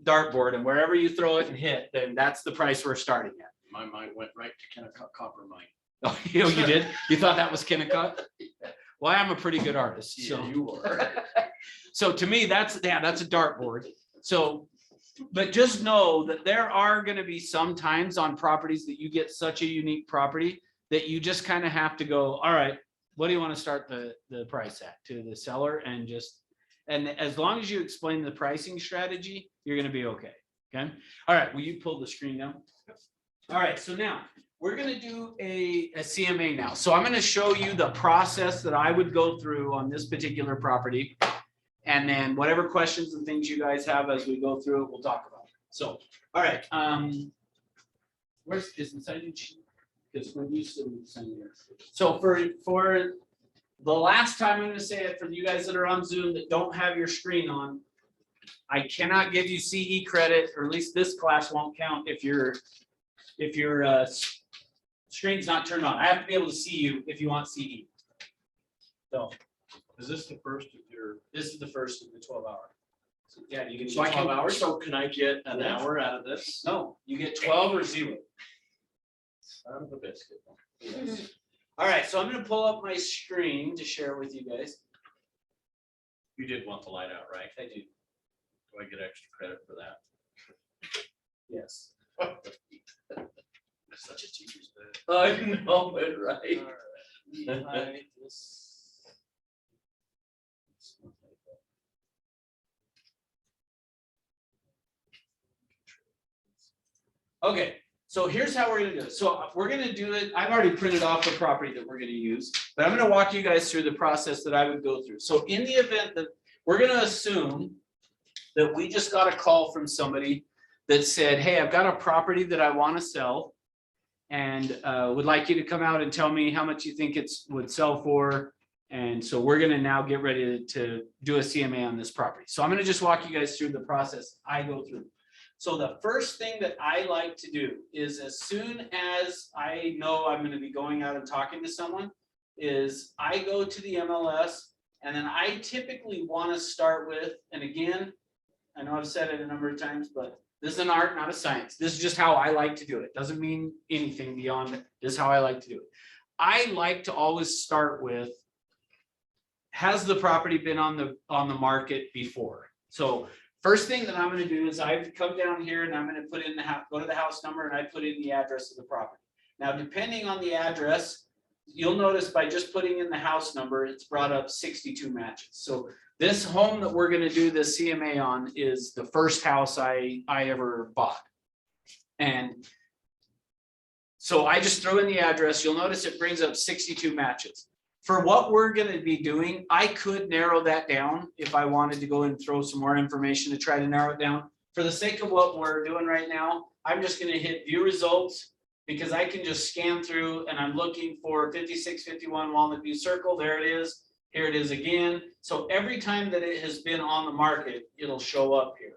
Speaker 1: dartboard, and wherever you throw it and hit, then that's the price we're starting at.
Speaker 7: My mind went right to Kennecott Copper Mine.
Speaker 1: Oh, you did? You thought that was Kennecott? Well, I'm a pretty good artist, so.
Speaker 7: Yeah, you were.
Speaker 1: So to me, that's a dartboard. So, but just know that there are going to be some times on properties that you get such a unique property that you just kind of have to go, all right, what do you want to start the price at to the seller, and as long as you explain the pricing strategy, you're going to be okay. Okay. All right. Will you pull the screen down? All right. So now we're gonna do a CMA now. So I'm gonna show you the process that I would go through on this particular property. And then whatever questions and things you guys have as we go through it, we'll talk about it. So, all right, is the sign-in sheet? Because we're used to signing here. So for the last time, I'm gonna say it for you guys that are on Zoom that don't have your screen on. I cannot give you CE credit, or at least this class won't count if your screen's not turned on. I have to be able to see you if you want CE. So
Speaker 7: Is this the first of your?
Speaker 1: this is the first of the 12-hour. So yeah, you get
Speaker 7: So I
Speaker 1: 12
Speaker 7: can,
Speaker 1: hours.
Speaker 7: so can I get an
Speaker 1: Yeah.
Speaker 7: hour out of this?
Speaker 1: No, you get 12 or 0.
Speaker 7: Son of a biscuit.
Speaker 1: Yes. All right, so I'm gonna pull up my screen to share with you guys.
Speaker 7: You did want the light out, right?
Speaker 1: I do,
Speaker 7: Do I get extra credit for that?
Speaker 1: yes.
Speaker 7: Such a teacher's pet.
Speaker 1: I know it, right? Okay, so here's how we're gonna do it. So we're gonna do it, I've already printed off the property that we're gonna use, but I'm gonna walk you guys through the process that I would go through. So in the event that, we're gonna assume that we just got a call from somebody that said, hey, I've got a property that I wanna sell. And would like you to come out and tell me how much you think would sell for. And so we're gonna now get ready to do a CMA on this property. So I'm gonna just walk you guys through the process I go through. So the first thing that I like to do is as soon as I know I'm gonna be going out and talking to someone, is I go to the MLS and then I typically wanna start with, and again, I know I've said it a number of times, but this is an art, not a science. This is just how I like to do it. Doesn't mean anything beyond it. This is how I like to do it. I like to always start with, has the property been on the market before? So first thing that I'm gonna do is I've come down here and I'm gonna put in go to the house number and I put in the address of the property. Now, depending on the address, you'll notice by just putting in the house number, it's brought up 62 matches. So this home that we're gonna do the CMA on is the first house I ever bought. And so I just throw in the address. You'll notice it brings up 62 matches. For what we're gonna be doing, I could narrow that down if I wanted to go and throw some more information to try to narrow it down. For the sake of what we're doing right now, I'm just gonna hit view results because I can just scan through and I'm looking for 5651 Walnut View Circle. There it is. Here it is again. So every time that it has been on the market, it'll show up here.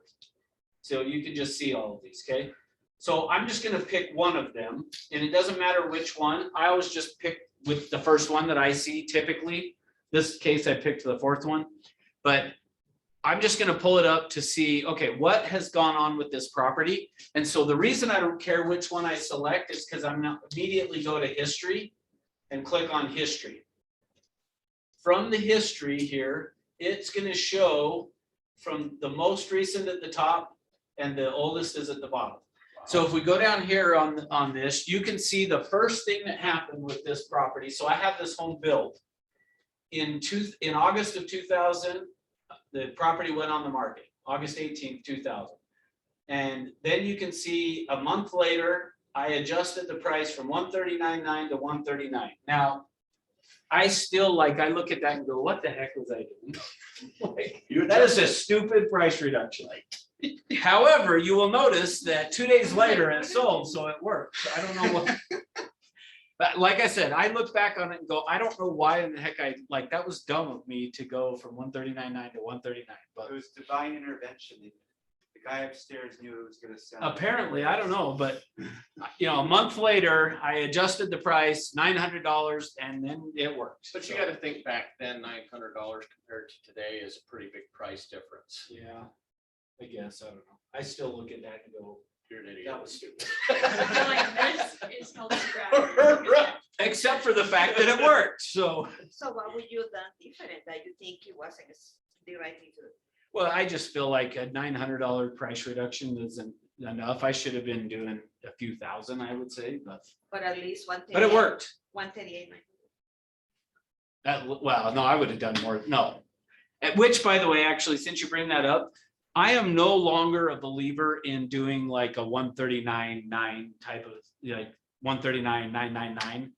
Speaker 1: So you can just see all of these, okay? So I'm just gonna pick one of them and it doesn't matter which one. I always just pick with the first one that I see typically. This case, I picked the fourth one, but I'm just gonna pull it up to see, okay, what has gone on with this property? And so the reason I don't care which one I select is because I'm gonna immediately go to history and click on history. From the history here, it's gonna show from the most recent at the top and the oldest is at the bottom. So if we go down here on this, you can see the first thing that happened with this property. So I have this home built in August of 2000, the property went on the market, August 18th, 2000. And then you can see a month later, I adjusted the price from 139.9 to 139. Now, I still I look at that and go, what the heck was I doing? That is a stupid price reduction. However, you will notice that 2 days later it sold, so it worked. I don't know what. But like I said, I look back on it and go, I don't know why in the heck that was dumb of me to go from 139.9 to 139. But
Speaker 8: It was divine intervention. The guy upstairs knew it was gonna sell.
Speaker 1: apparently, I don't know, but a month later, I adjusted the price, $900, and then it worked.
Speaker 7: But you gotta think back then, $900 compared to today is a pretty big price difference.
Speaker 1: Yeah, I guess, I don't know. I still look at that and go,
Speaker 7: You're an idiot.
Speaker 1: that was stupid.
Speaker 4: I'm like, this is called scrap.
Speaker 1: Except for the fact that it worked, so.
Speaker 3: So what would you have done different that you think it wasn't the right thing to do?
Speaker 1: Well, I just feel like a $900 price reduction isn't enough. I should have been doing a few thousand, I would say,
Speaker 3: But at least 138.
Speaker 1: but it worked.
Speaker 3: 138.
Speaker 1: Well, no, I would have done more, no. At which, by the way, actually, since you bring that up, I am no longer a believer in doing like a 139.9 type of, 139,999.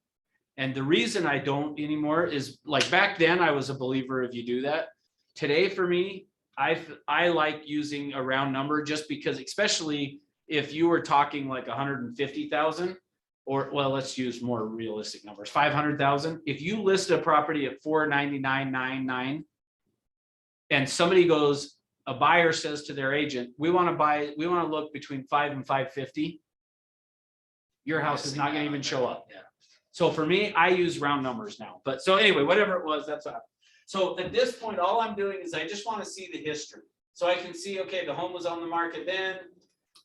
Speaker 1: And the reason I don't anymore is like back then I was a believer if you do that. Today for me, I like using a round number just because, especially if you were talking like 150,000, or well, let's use more realistic numbers, 500,000. If you list a property at 499,999 and somebody goes, a buyer says to their agent, we want to look between 5 and 550. Your house is not going to even show up.
Speaker 2: Yeah.
Speaker 1: So for me, I use round numbers now. But so anyway, whatever it was, that's what. So at this point, all I'm doing is I just want to see the history. So I can see, okay, the home was on the market then,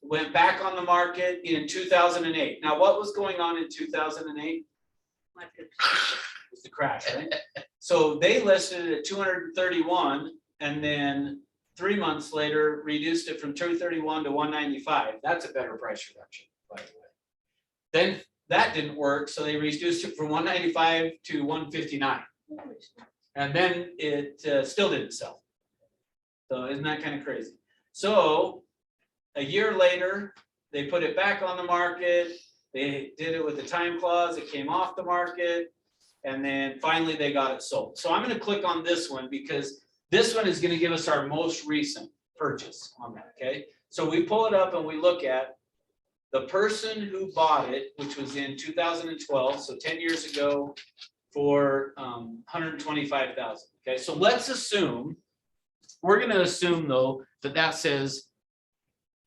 Speaker 1: went back on the market in 2008. Now, what was going on in 2008? Was the crash, right? So they listed it at 231 and then 3 months later reduced it from 231 to 195. That's a better price reduction, by the way. Then that didn't work, so they reduced it from 195 to 159. And then it still didn't sell. So isn't that kind of crazy? So a year later, they put it back on the market. They did it with the time clause. It came off the market. And then finally they got it sold. So I'm going to click on this one because this one is going to give us our most recent purchase on that. Okay. So we pull it up and we look at the person who bought it, which was in 2012. So 10 years ago for 125,000. Okay. So let's assume, we're going to assume though, that says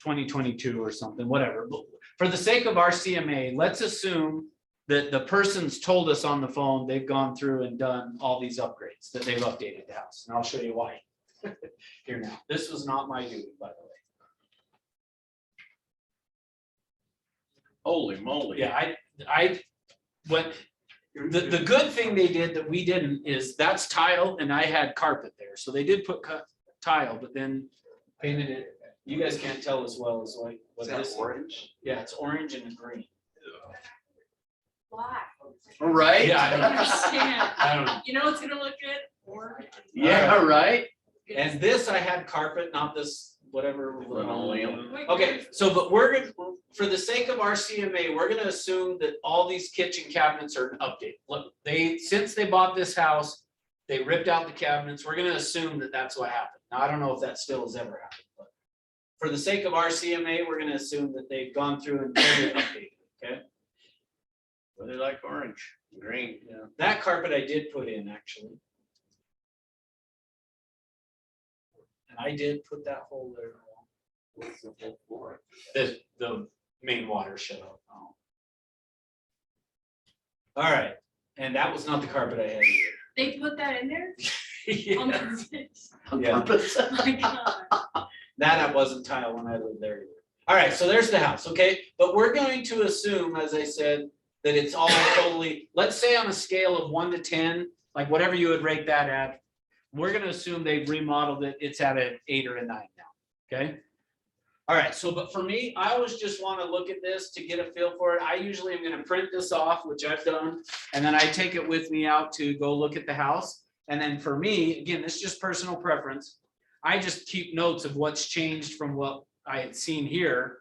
Speaker 1: 2022 or something, whatever. But for the sake of our CMA, let's assume that the person's told us on the phone they've gone through and done all these upgrades, that they've updated the house. And I'll show you why here now. This was not my duty, by the way.
Speaker 7: Holy moly.
Speaker 1: Yeah, the good thing they did that we didn't is that's tile and I had carpet there. So they did put tile, but then painted it. You guys can't tell as well as like what this is.
Speaker 5: Orange?
Speaker 1: Yeah, it's orange and green.
Speaker 4: Black.
Speaker 7: Right?
Speaker 1: Yeah, I don't know.
Speaker 4: Understand.
Speaker 1: I don't know.
Speaker 4: You know what's gonna look good? Orange.
Speaker 7: Yeah, right?
Speaker 1: And this I had carpet, not this whatever.
Speaker 7: Linoleum.
Speaker 4: Wait,
Speaker 1: Okay, so but we're gonna, for the sake of our CMA, we're gonna assume that all these kitchen cabinets are updated. Look, since they bought this house, they ripped out the cabinets. We're gonna assume that that's what happened. Now, I don't know if that still has ever happened, but for the sake of our CMA, we're gonna assume that they've gone through and totally updated, okay?
Speaker 7: Well, they like orange, green.
Speaker 1: Yeah, that carpet I did put in actually. And I did put that hole there.
Speaker 5: What's the whole floor?
Speaker 1: The main water shut off. Oh. All right, and that was not the carpet I had either.
Speaker 4: They put that in there? On
Speaker 1: Yeah,
Speaker 4: purpose?
Speaker 1: yeah.
Speaker 4: Oh my God.
Speaker 1: That I wasn't tile when I lived there either. All right, so there's the house, okay? But we're going to assume, as I said, that it's all totally, let's say on a scale of 1 to 10, like whatever you would rate that at, we're gonna assume they've remodeled it, it's at an 8 or a 9 now, okay? All right, so but for me, I always just wanna look at this to get a feel for it. I usually am gonna print this off, which I've done, and then I take it with me out to go look at the house. And then for me, again, this is just personal preference. I just keep notes of what's changed from what I had seen here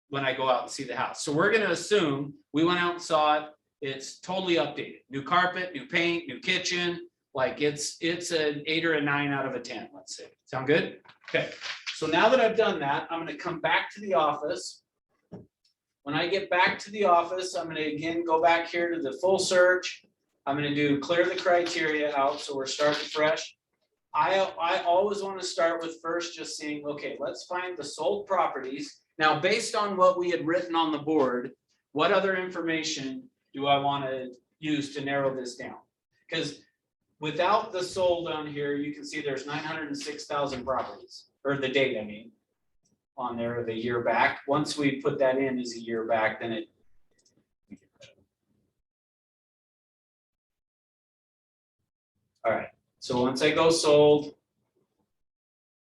Speaker 1: when I go out and see the house. So we're gonna assume we went out and saw it. It's totally updated. New carpet, new paint, new kitchen. Like it's an 8 or a 9 out of a 10, let's say. Sound good? Okay. So now that I've done that, I'm gonna come back to the office. When I get back to the office, I'm gonna again go back here to the full search. I'm gonna do clear the criteria out, so we're starting fresh. I always want to start with first just seeing, okay, let's find the sold properties. Now, based on what we had written on the board, what other information do I want to use to narrow this down? Because without the sold on here, you can see there's 906,000 properties, or the date, I mean, on there the year back. Once we put that in as a year back, then it. All right. So once I go sold,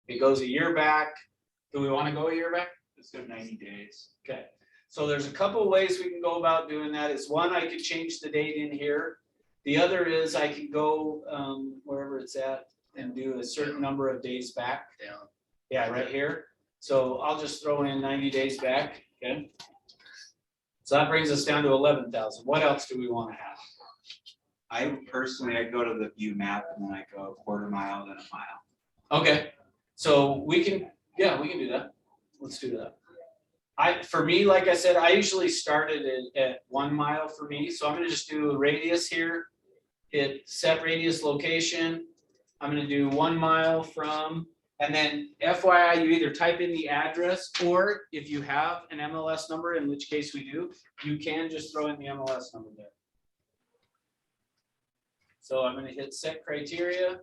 Speaker 1: it goes a year back. Do we want to go a year back?
Speaker 5: Let's go 90 days.
Speaker 1: Okay. So there's a couple of ways we can go about doing that. Is one, I could change the date in here. The other is I could go wherever it's at and do a certain number of days back.
Speaker 2: Down.
Speaker 1: Yeah, right here. So I'll just throw in 90 days back. Okay. So that brings us down to 11,000. What else do we want to have?
Speaker 8: I personally, I go to the view map and then I go a quarter mile, then a mile.
Speaker 1: Okay, so we can do that. Let's do that. For me, like I said, I usually started at 1 mile for me, so I'm gonna just do a radius here. Hit set radius location. I'm gonna do 1 mile from, and then FYI, you either type in the address, or if you have an MLS number, in which case we do, you can just throw in the MLS number there. So I'm gonna hit set criteria.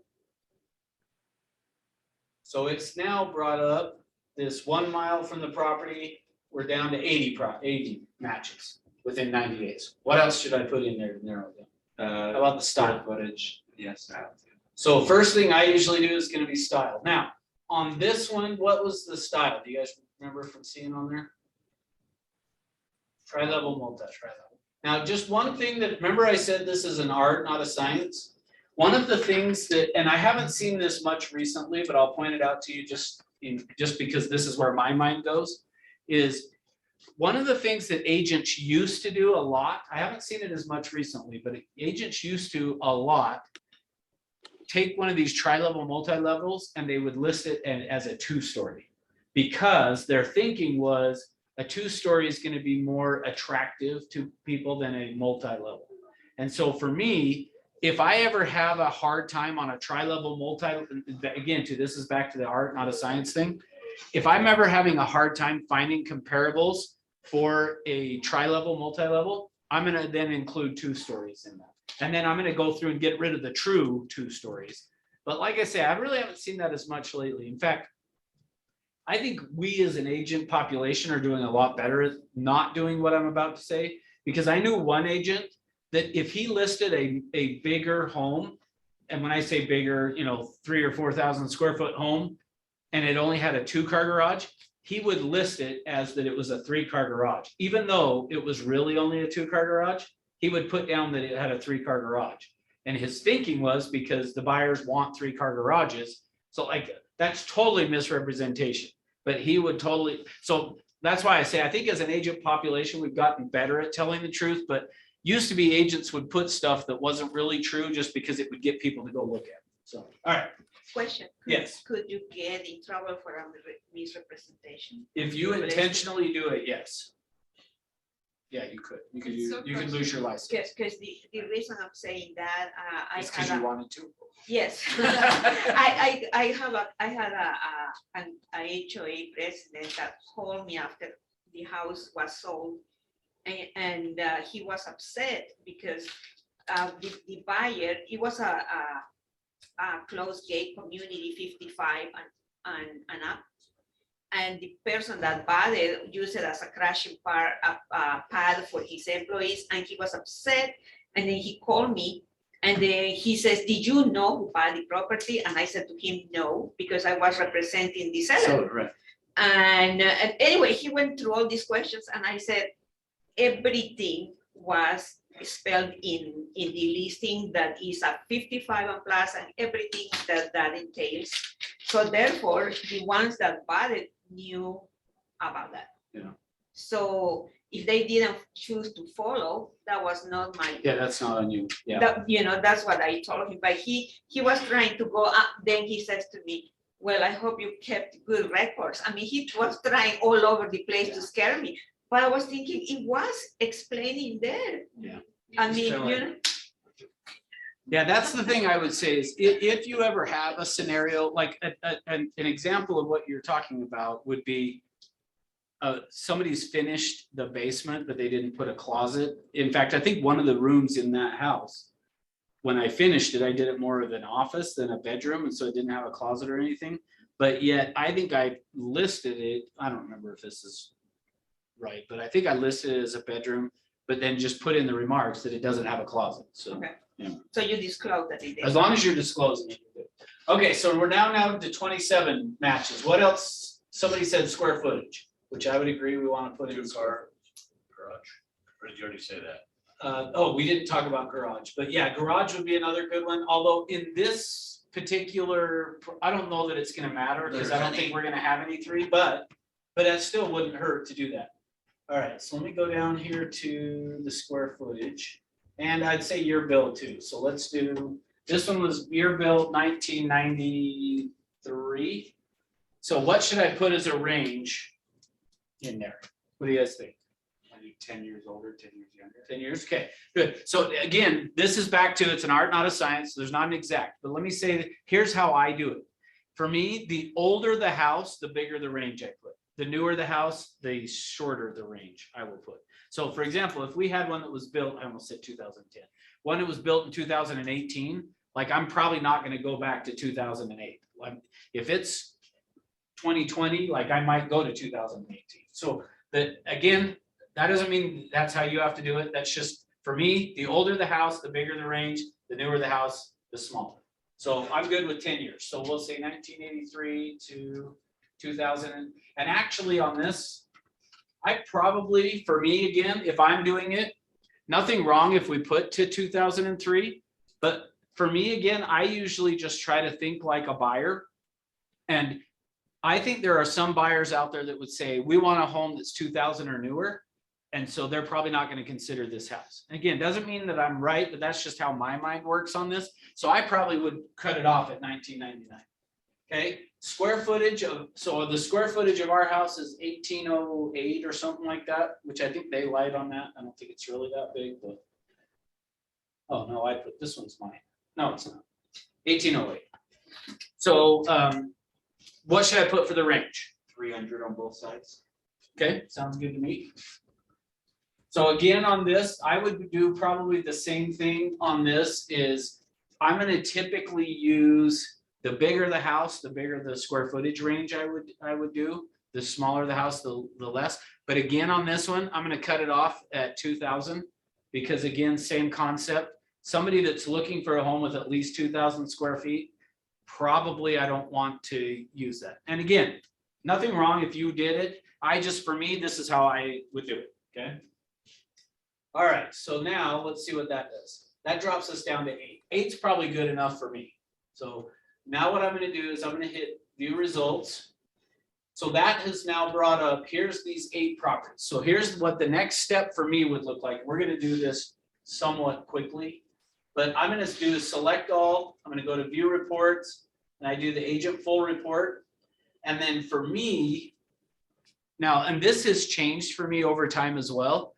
Speaker 1: So it's now brought up this 1 mile from the property, we're down to 80 matches within 90 days. What else should I put in there to narrow it down? How about the style?
Speaker 8: Footage, yes.
Speaker 1: So first thing I usually do is gonna be style. Now, on this one, what was the style? Do you guys remember from seeing on there? Tri-level, multi-tri-level. Now, just one thing that, remember I said this is an art, not a science? One of the things that, and I haven't seen this much recently, but I'll point it out to you just because this is where my mind goes, is one of the things that agents used to do a lot, I haven't seen it as much recently, but agents used to a lot take one of these tri-level, multi-levels, and they would list it as a 2-story. Because their thinking was a 2-story is going to be more attractive to people than a multi-level. And so for me, if I ever have a hard time on a tri-level multi, again, this is back to the art, not a science thing. If I'm ever having a hard time finding comparables for a tri-level, multi-level, I'm going to then include 2 stories in that. And then I'm going to go through and get rid of the true 2 stories. But like I say, I really haven't seen that as much lately. In fact, I think we as an agent population are doing a lot better at not doing what I'm about to say, because I knew one agent that if he listed a bigger home, and when I say bigger, 3,000 or 4,000 square foot home, and it only had a 2-car garage, he would list it as that it was a 3-car garage. Even though it was really only a 2-car garage, he would put down that it had a 3-car garage. And his thinking was because the buyers want 3-car garages. So like, that's totally misrepresentation, but he would totally, so that's why I say, I think as an agent population, we've gotten better at telling the truth, but used to be agents would put stuff that wasn't really true just because it would get people to go look at it. So, all right.
Speaker 3: Question.
Speaker 1: Yes.
Speaker 3: Could you get in trouble for a misrepresentation?
Speaker 1: If you intentionally do it, yes. Yeah, you could. You could,
Speaker 4: It's so
Speaker 1: you could lose your license.
Speaker 3: Because the reason I'm saying that, I
Speaker 1: It's because
Speaker 3: had
Speaker 1: you
Speaker 3: a,
Speaker 1: wanted to.
Speaker 3: yes. I had an HOA president that called me after the house was sold. And he was upset because the buyer, it was a closed gate community, 55 and up. And the person that bought it used it as a crashing pad for his employees, and he was upset. And then he called me, and then he says, "Did you know who bought the property?" And I said to him, "No," because I was representing the seller.
Speaker 1: So, right.
Speaker 3: And anyway, he went through all these questions, and I said, everything was spelled in the listing that is a 55 and plus, and everything that entails. So therefore, the ones that bought it knew about that.
Speaker 1: Yeah.
Speaker 3: So if they didn't choose to follow, that was not my.
Speaker 1: Yeah, that's not on you. Yeah.
Speaker 3: That's what I told him. But he was trying to go up. Then he says to me, "Well, I hope you kept good records." I mean, he was trying all over the place to scare me. But I was thinking it was explaining there.
Speaker 1: Yeah.
Speaker 3: I mean,
Speaker 1: Yeah, that's the thing I would say is if you ever have a scenario, like an example of what you're talking about would be somebody's finished the basement, but they didn't put a closet. In fact, I think one of the rooms in that house, when I finished it, I did it more of an office than a bedroom. And so it didn't have a closet or anything. But yet I think I listed it. I don't remember if this is right, but I think I listed it as a bedroom, but then just put in the remarks that it doesn't have a closet. So,
Speaker 3: okay.
Speaker 1: Yeah.
Speaker 3: So you disclosed that it did.
Speaker 1: As long as you're disclosing it. You're good. Okay, so we're now to 27 matches. What else? Somebody said square footage, which I would agree we want to put in.
Speaker 7: 2-car garage. Or did you already say that?
Speaker 1: We didn't talk about garage, but yeah, garage would be another good one. Although in this particular, I don't know that it's going to matter because I don't think we're going to have any 3, but that still wouldn't hurt to do that. All right, so let me go down here to the square footage. And I'd say year built too. So let's do, this one was year built 1993. So what should I put as a range in there? What do you guys think?
Speaker 8: I think 10 years older, 10 years younger.
Speaker 1: 10 years, okay, good. So again, this is back to, it's an art, not a science, so there's not an exact, but let me say, that here's how I do it. For me, the older the house, the bigger the range I put. The newer the house, the shorter the range I will put. So for example, if we had one that was built, I almost said 2010, one that was built in 2018, like I'm probably not gonna go back to 2008. Like if it's 2020, like I might go to 2018. So that, again, that doesn't mean that's how you have to do it. That's just, for me, the older the house, the bigger the range, the newer the house, the smaller. So I'm good with 10 years. So we'll say 1983 to 2000. And actually on this, I probably, for me, again, if I'm doing it, nothing wrong if we put to 2003. But for me, again, I usually just try to think like a buyer. And I think there are some buyers out there that would say, we want a home that's 2000 or newer. And so they're probably not going to consider this house. Again, doesn't mean that I'm right, but that's just how my mind works on this. So I probably would cut it off at 1999. Okay, square footage of, so the square footage of our house is 1808 or something like that, which I think they lied on that. I don't think it's really that big, but. Oh, no, I put, this one's mine. No, it's not. 1808. So what should I put for the range?
Speaker 8: 300 on both sides.
Speaker 1: Okay, sounds good to me. So again, on this, I would do probably the same thing on this is I'm going to typically use the bigger the house, the bigger the square footage range I would do. The smaller the house, the less. But again, on this one, I'm going to cut it off at 2000 because again, same concept. Somebody that's looking for a home with at least 2000 square feet, probably I don't want to use that. And again, nothing wrong if you did it. I just, for me, this is how I would do it, okay? All right, so now let's see what that does. That drops us down to 8. 8's probably good enough for me. So now what I'm gonna do is I'm gonna hit view results. So that has now brought up, here's these 8 properties. So here's what the next step for me would look like. We're gonna do this somewhat quickly, but I'm gonna do select all. I'm gonna go to view reports and I do the agent full report. And then for me, now, and this has changed for me over time as well.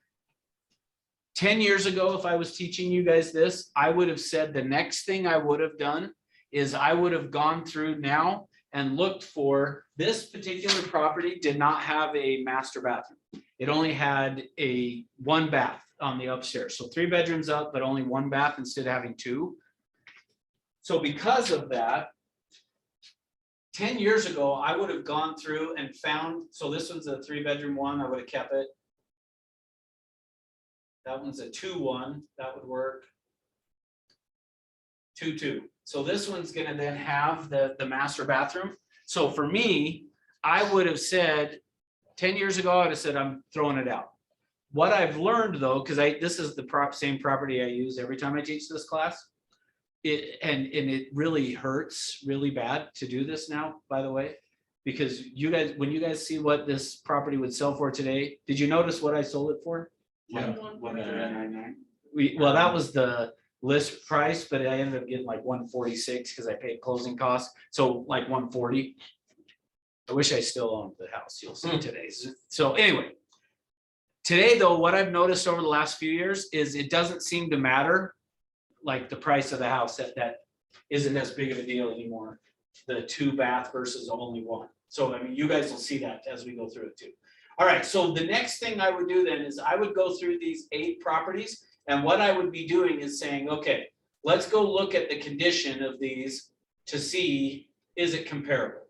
Speaker 1: 10 years ago, if I was teaching you guys this, I would have said the next thing I would have done is I would have gone through now and looked for this particular property did not have a master bathroom. It only had a 1 bath on the upstairs. So 3 bedrooms up, but only 1 bath instead of having 2. So because of that, 10 years ago, I would have gone through and found, so this one's a 3-bedroom one, I would have kept it. That one's a 2-1, that would work. 2-2. So this one's gonna then have the master bathroom. So for me, I would have said, 10 years ago, I'd have said, I'm throwing it out. What I've learned though, because this is the same property I use every time I teach this class. And it really hurts really bad to do this now, by the way, because you guys, when you guys see what this property would sell for today, did you notice what I sold it for?
Speaker 8: Yeah. 199.
Speaker 1: Well, that was the list price, but I ended up getting like 146 because I paid closing costs. So like 140. I wish I still owned the house. You'll see today. So anyway, today though, what I've noticed over the last few years is it doesn't seem to matter. Like the price of the house that isn't as big of a deal anymore. The 2 bath versus only 1. So I mean, you guys will see that as we go through it too. All right, so the next thing I would do then is I would go through these 8 properties, and what I would be doing is saying, okay, let's go look at the condition of these to see, is it comparable?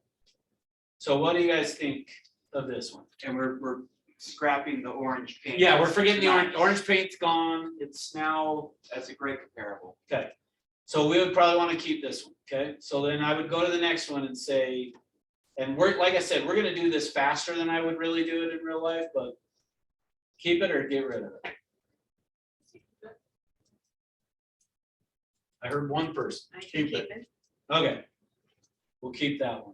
Speaker 1: So what do you guys think of this one?
Speaker 8: And we're scrapping the orange paint.
Speaker 1: Yeah, we're forgetting the orange paint's gone. It's now,
Speaker 8: That's a great comparable.
Speaker 1: okay. So we would probably want to keep this one, okay? So then I would go to the next one and say, and we're, like I said, we're gonna do this faster than I would really do it in real life, but keep it or get rid of it. I heard one person.
Speaker 3: I can
Speaker 1: Keep it. Okay. We'll keep that one.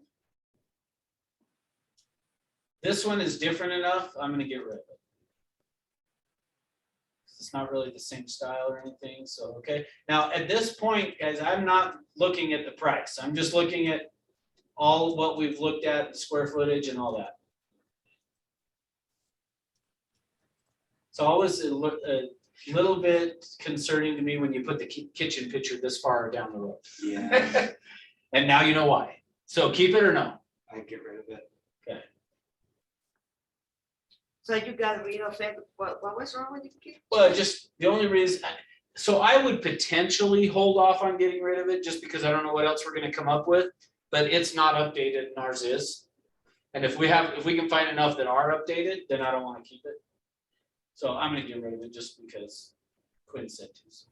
Speaker 1: This one is different enough, I'm gonna get rid of it. It's not really the same style or anything, so, okay. Now, at this point, guys, I'm not looking at the price. I'm just looking at all what we've looked at, the square footage and all that. It's always a little bit concerning to me when you put the kitchen picture this far down the road.
Speaker 8: Yeah,
Speaker 1: And now you know why. So keep it or no?
Speaker 8: I'd get rid of it.
Speaker 3: So you got rid of it, what was wrong with the kid?
Speaker 1: Well, just the only reason, so I would potentially hold off on getting rid of it just because I don't know what else we're gonna come up with, but it's not updated and ours is. And if we can find enough that are updated, then I don't wanna keep it. So I'm gonna get rid of it just because Quinn said to. So.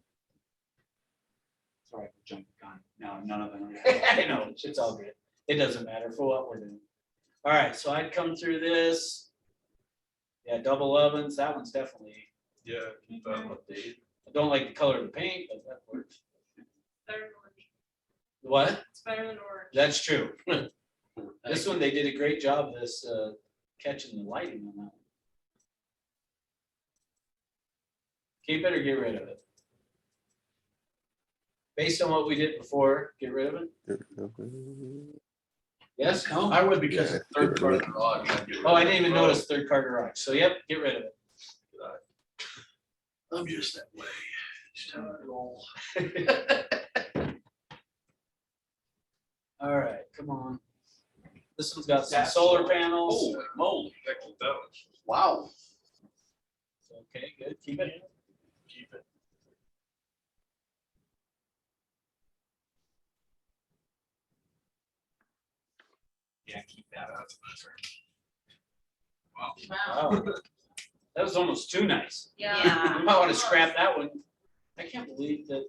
Speaker 8: Sorry for jumping the gun. No, none of them.
Speaker 1: I know, it's all good. It doesn't matter for what we're doing. All right, so I'd come through this. Yeah, double ovens, that one's definitely,
Speaker 5: Yeah, keep that updated.
Speaker 1: I don't like the color of the paint, but that works.
Speaker 4: Better than orange.
Speaker 1: What?
Speaker 4: It's better than orange.
Speaker 1: That's true. This one, they did a great job of this, catching the lighting on that one. Keep it or get rid of it? Based on what we did before, get rid of it? Yes, no?
Speaker 7: I would because
Speaker 6: Yeah,
Speaker 7: it's third
Speaker 6: get rid
Speaker 7: party
Speaker 6: of
Speaker 7: garage. I'd get rid
Speaker 1: Oh, I
Speaker 7: of
Speaker 1: didn't even
Speaker 7: it.
Speaker 1: notice third car garage, so yep, get rid of it.
Speaker 7: I'm just that way. Just how I roll.
Speaker 1: All right, come on. This one's got some solar panels.
Speaker 5: Holy moly, heck with those.
Speaker 7: Wow.
Speaker 1: Okay, good, keep it.
Speaker 5: Keep it.
Speaker 8: Yeah, keep that.
Speaker 1: Wow. That was almost too nice.
Speaker 3: Yeah.
Speaker 1: You might want to scrap that one. I can't believe that,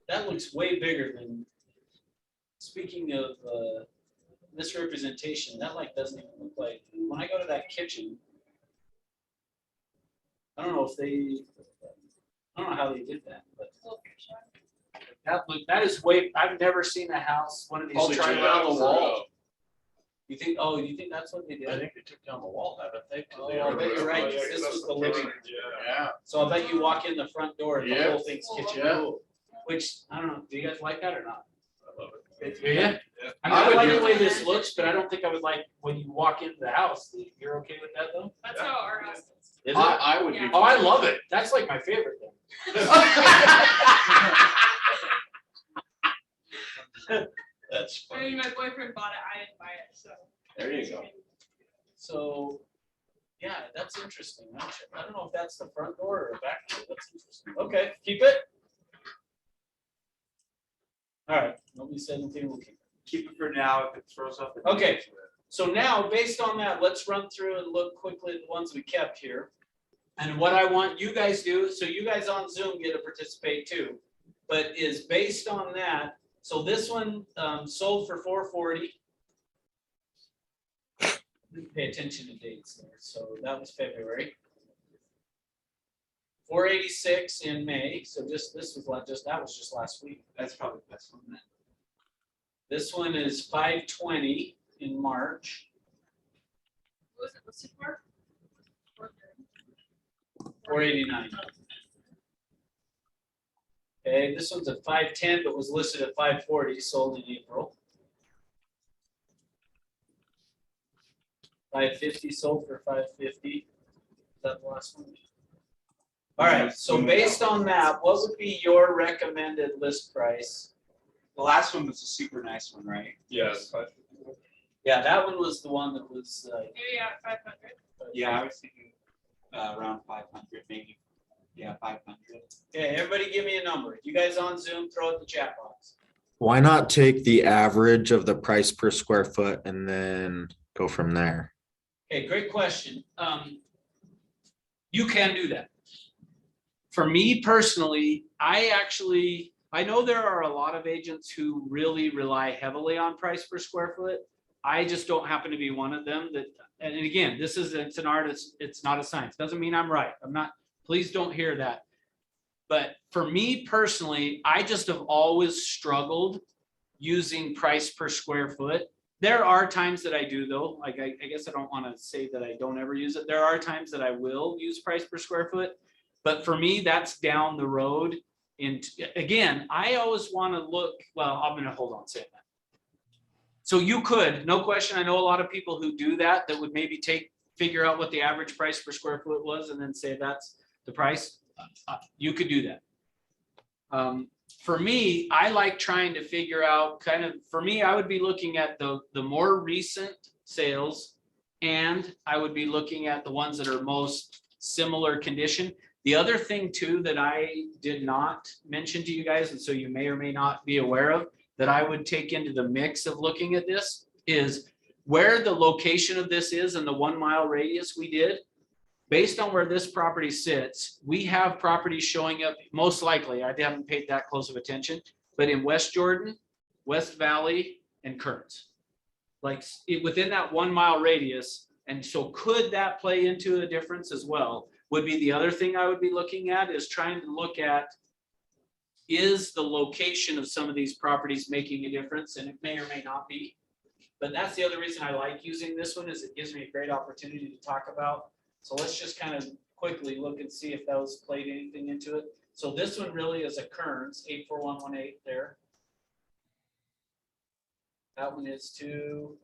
Speaker 1: that looks way bigger than, speaking of misrepresentation, that like doesn't even look like, when I go to that kitchen, I don't know if they, I don't know how they did that, but that is way, I've never seen a house, one of these.
Speaker 7: Oh, they
Speaker 1: tried
Speaker 7: took
Speaker 1: out
Speaker 7: down
Speaker 1: the
Speaker 7: the wall.
Speaker 1: You think, oh, you think that's what they did?
Speaker 7: I think they took down the wall, haven't they? to
Speaker 1: Oh,
Speaker 7: the
Speaker 1: I
Speaker 7: other
Speaker 1: bet you're
Speaker 7: room?
Speaker 1: right,
Speaker 5: Oh, yeah,
Speaker 1: 'cause this
Speaker 5: 'cause
Speaker 1: was
Speaker 5: that's
Speaker 1: the
Speaker 5: the
Speaker 1: living
Speaker 5: kitchen,
Speaker 1: room.
Speaker 5: yeah.
Speaker 7: Yeah.
Speaker 1: So I bet you walk in the front door and the
Speaker 7: Yeah.
Speaker 1: whole thing's kitchen
Speaker 7: Yeah.
Speaker 1: cool, which, I don't know, do you guys like that or not?
Speaker 5: I love it.
Speaker 1: Do you?
Speaker 5: Yeah.
Speaker 1: I mean,
Speaker 7: I
Speaker 1: I
Speaker 7: would
Speaker 1: like
Speaker 7: do
Speaker 1: the way
Speaker 7: it.
Speaker 1: this looks, but I don't think I would like when you walk into the house. You're okay with that though?
Speaker 4: That's how our house is.
Speaker 1: Is it?
Speaker 7: I would be.
Speaker 4: Yeah.
Speaker 1: Oh, I love it. That's like my favorite thing.
Speaker 7: That's
Speaker 4: I mean,
Speaker 7: funny.
Speaker 4: my boyfriend bought it, I didn't buy it, so.
Speaker 7: There you go.
Speaker 1: So, yeah, that's interesting. I don't know if that's the front door or the back door. That's interesting. Okay, keep it. All right, nobody said anything. We'll keep it.
Speaker 8: Keep it for now. If it throws up. it
Speaker 1: Okay.
Speaker 8: needs it.
Speaker 1: So now, based on that, let's run through and look quickly at the ones we kept here. And what I want you guys to do, so you guys on Zoom get to participate too, but is based on that. So this one sold for $440. Pay attention to dates there. So that was February. $486 in May. So just this was that was just last week.
Speaker 8: That's probably the best one then.
Speaker 1: This one is $520 in March.
Speaker 4: What was it listed for?
Speaker 1: $489. Okay, this one's at $510, but was listed at $540, sold in April. $550, sold for $550. Is that the last one? All right, so based on that, what would be your recommended list price?
Speaker 8: The last one was a super nice one, right?
Speaker 5: Yes.
Speaker 1: Yeah, that one was the one that was,
Speaker 4: Maybe at 500.
Speaker 8: Yeah, I was thinking around 500, maybe. Yeah, 500.
Speaker 1: okay, everybody give me a number. You guys on Zoom, throw it in the chat box.
Speaker 9: Why not take the average of the price per square foot and then go from there?
Speaker 1: Okay, great question. You can do that. For me personally, I know there are a lot of agents who really rely heavily on price per square foot. I just don't happen to be one of them that, and again, it's an art, it's not a science. Doesn't mean I'm right. I'm not, please don't hear that. But for me personally, I just have always struggled using price per square foot. There are times that I do though, like I guess I don't want to say that I don't ever use it. There are times that I will use price per square foot, But for me, that's down the road. And again, I always want to look, well, I'm gonna hold on a second. So you could, no question, I know a lot of people who do that, that would maybe figure out what the average price per square foot was and then say that's the price. You could do that. For me, I like trying to figure out for me, I would be looking at the more recent sales, and I would be looking at the ones that are most similar condition. The other thing too that I did not mention to you guys, and so you may or may not be aware of, that I would take into the mix of looking at this is where the location of this is in the 1 mile radius we did. Based on where this property sits, we have properties showing up, most likely, I haven't paid that close of attention, but in West Jordan, West Valley, and Kearns. Like within that 1 mile radius. And so could that play into a difference as well? Would be the other thing I would be looking at, is trying to look at, is the location of some of these properties making a difference? And it may or may not be. But that's the other reason I like using this one, is it gives me a great opportunity to talk about. So let's just kind of quickly look and see if those played anything into it. So this one really is a Kearns, 84118 there. That one is too.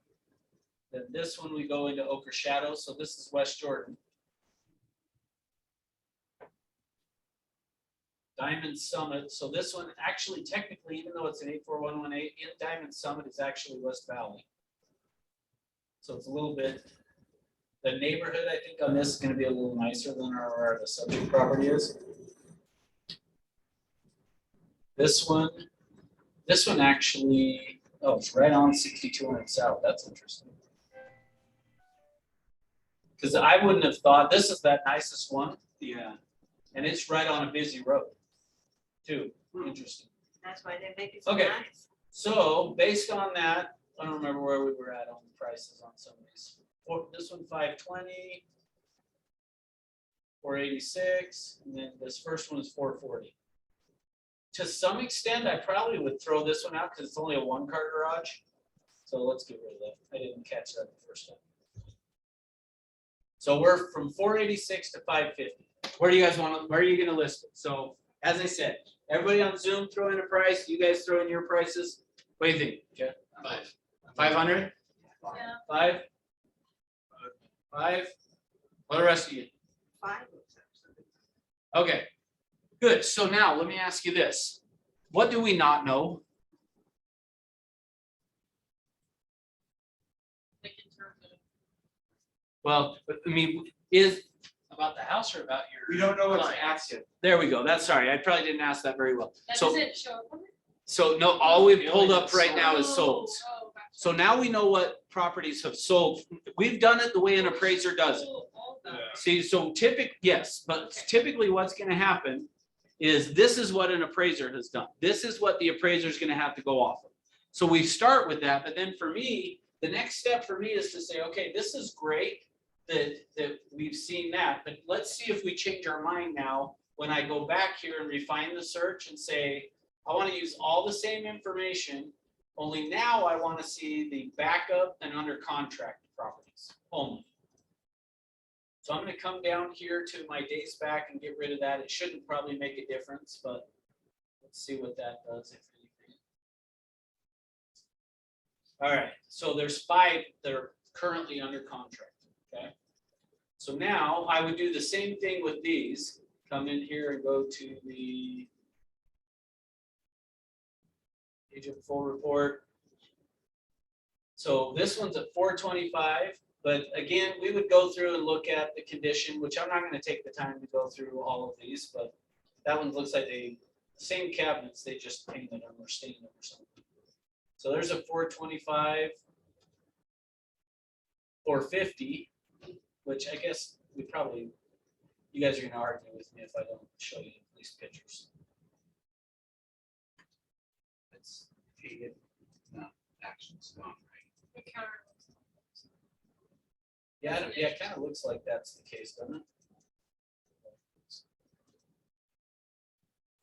Speaker 1: Then this one we go into Ochre Shadow. So this is West Jordan. Diamond Summit. So this one actually, technically, even though it's an 84118, in Diamond Summit is actually West Valley. So it's a little bit. The neighborhood, I think, on this is going to be a little nicer than where the subject property is. This one actually, oh, it's right on 6200 South. That's interesting. Because I wouldn't have thought, this is that nicest one. Yeah. And it's right on a busy road, too. Interesting.
Speaker 3: That's why they make it so
Speaker 1: Okay.
Speaker 3: nice.
Speaker 1: So based on that, I don't remember where we were at on the prices on some of these. This one 520, 486, and then this first one is 440. To some extent, I probably would throw this one out because it's only a 1-car garage. So let's get rid of that. I didn't catch that the first time. So we're from 486 to 550. Where do you guys want to, where are you going to list it? So as I said, everybody on Zoom throw in a price. You guys throw in your prices. What do you think, Jeff? 500?
Speaker 4: Yeah.
Speaker 1: 5? 5? What the rest of you?
Speaker 3: 5.
Speaker 1: Okay, good. So now let me ask you this. What do we not know?
Speaker 4: Like in terms of.
Speaker 1: Well, I mean, is,
Speaker 2: About the house or about your?
Speaker 8: We don't know what's
Speaker 2: client?
Speaker 8: active.
Speaker 1: there we go. That's sorry. I probably didn't ask that very well.
Speaker 4: That
Speaker 1: So,
Speaker 4: doesn't show up on it?
Speaker 1: so no, all we've
Speaker 2: The
Speaker 1: pulled
Speaker 2: only
Speaker 1: up right now is sold.
Speaker 4: Oh, gotcha.
Speaker 1: So now we know what properties have sold. We've done it the way an appraiser does it.
Speaker 4: All that.
Speaker 1: See, so yes, but typically what's gonna happen is this is what an appraiser has done. This is what the appraiser is gonna have to go off of. So we start with that, but then for me, the next step for me is to say, okay, this is great that we've seen that, but let's see if we change our mind now when I go back here and refine the search and say, I wanna use all the same information, only now I wanna see the backup and under contract properties only. So I'm gonna come down here to my days back and get rid of that. It shouldn't probably make a difference, but let's see what that does, if anything. All right, so there's 5 that are currently under contract, okay? So now I would do the same thing with these. Come in here and go to the agent full report. So this one's at 425. But again, we would go through and look at the condition, which I'm not going to take the time to go through all of these, but that one looks like the same cabinets, they just painted them or stained them or something. So there's a 425, 450, which I guess we probably, you guys are going to argue with me if I don't show you at least pictures.
Speaker 8: It's painted, no, action's gone, right?
Speaker 4: The counter.
Speaker 1: Yeah, yeah, it kind of looks like that's the case, doesn't it?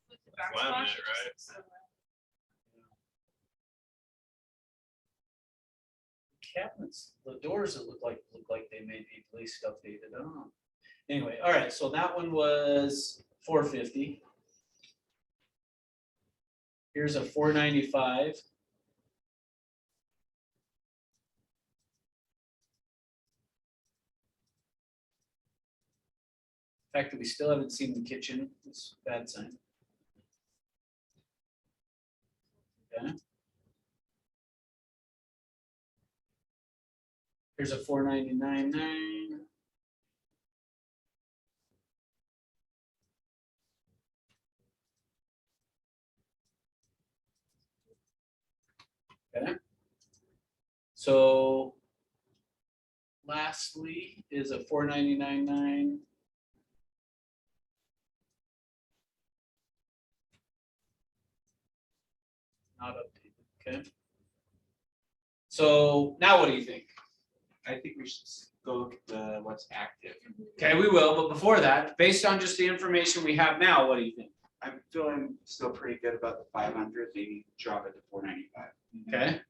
Speaker 4: With the backsplash,
Speaker 5: Laminate,
Speaker 4: it just
Speaker 5: right?
Speaker 4: looks so bad.
Speaker 1: Cabinets, the doors that look like they may be at least updated. I don't know. Anyway, all right. So that one was 450. Here's a 495. The fact that we still haven't seen the kitchen is a bad sign. Okay. Here's a 499.9. Okay. So lastly is a 499.9. Not updated, okay. So now what do you think?
Speaker 8: I think we should go look at the what's active.
Speaker 1: Okay, we will, but before that, based on just the information we have now, what do you think?
Speaker 8: I'm feeling still pretty good about the 500, maybe drop it to 495.
Speaker 1: Okay.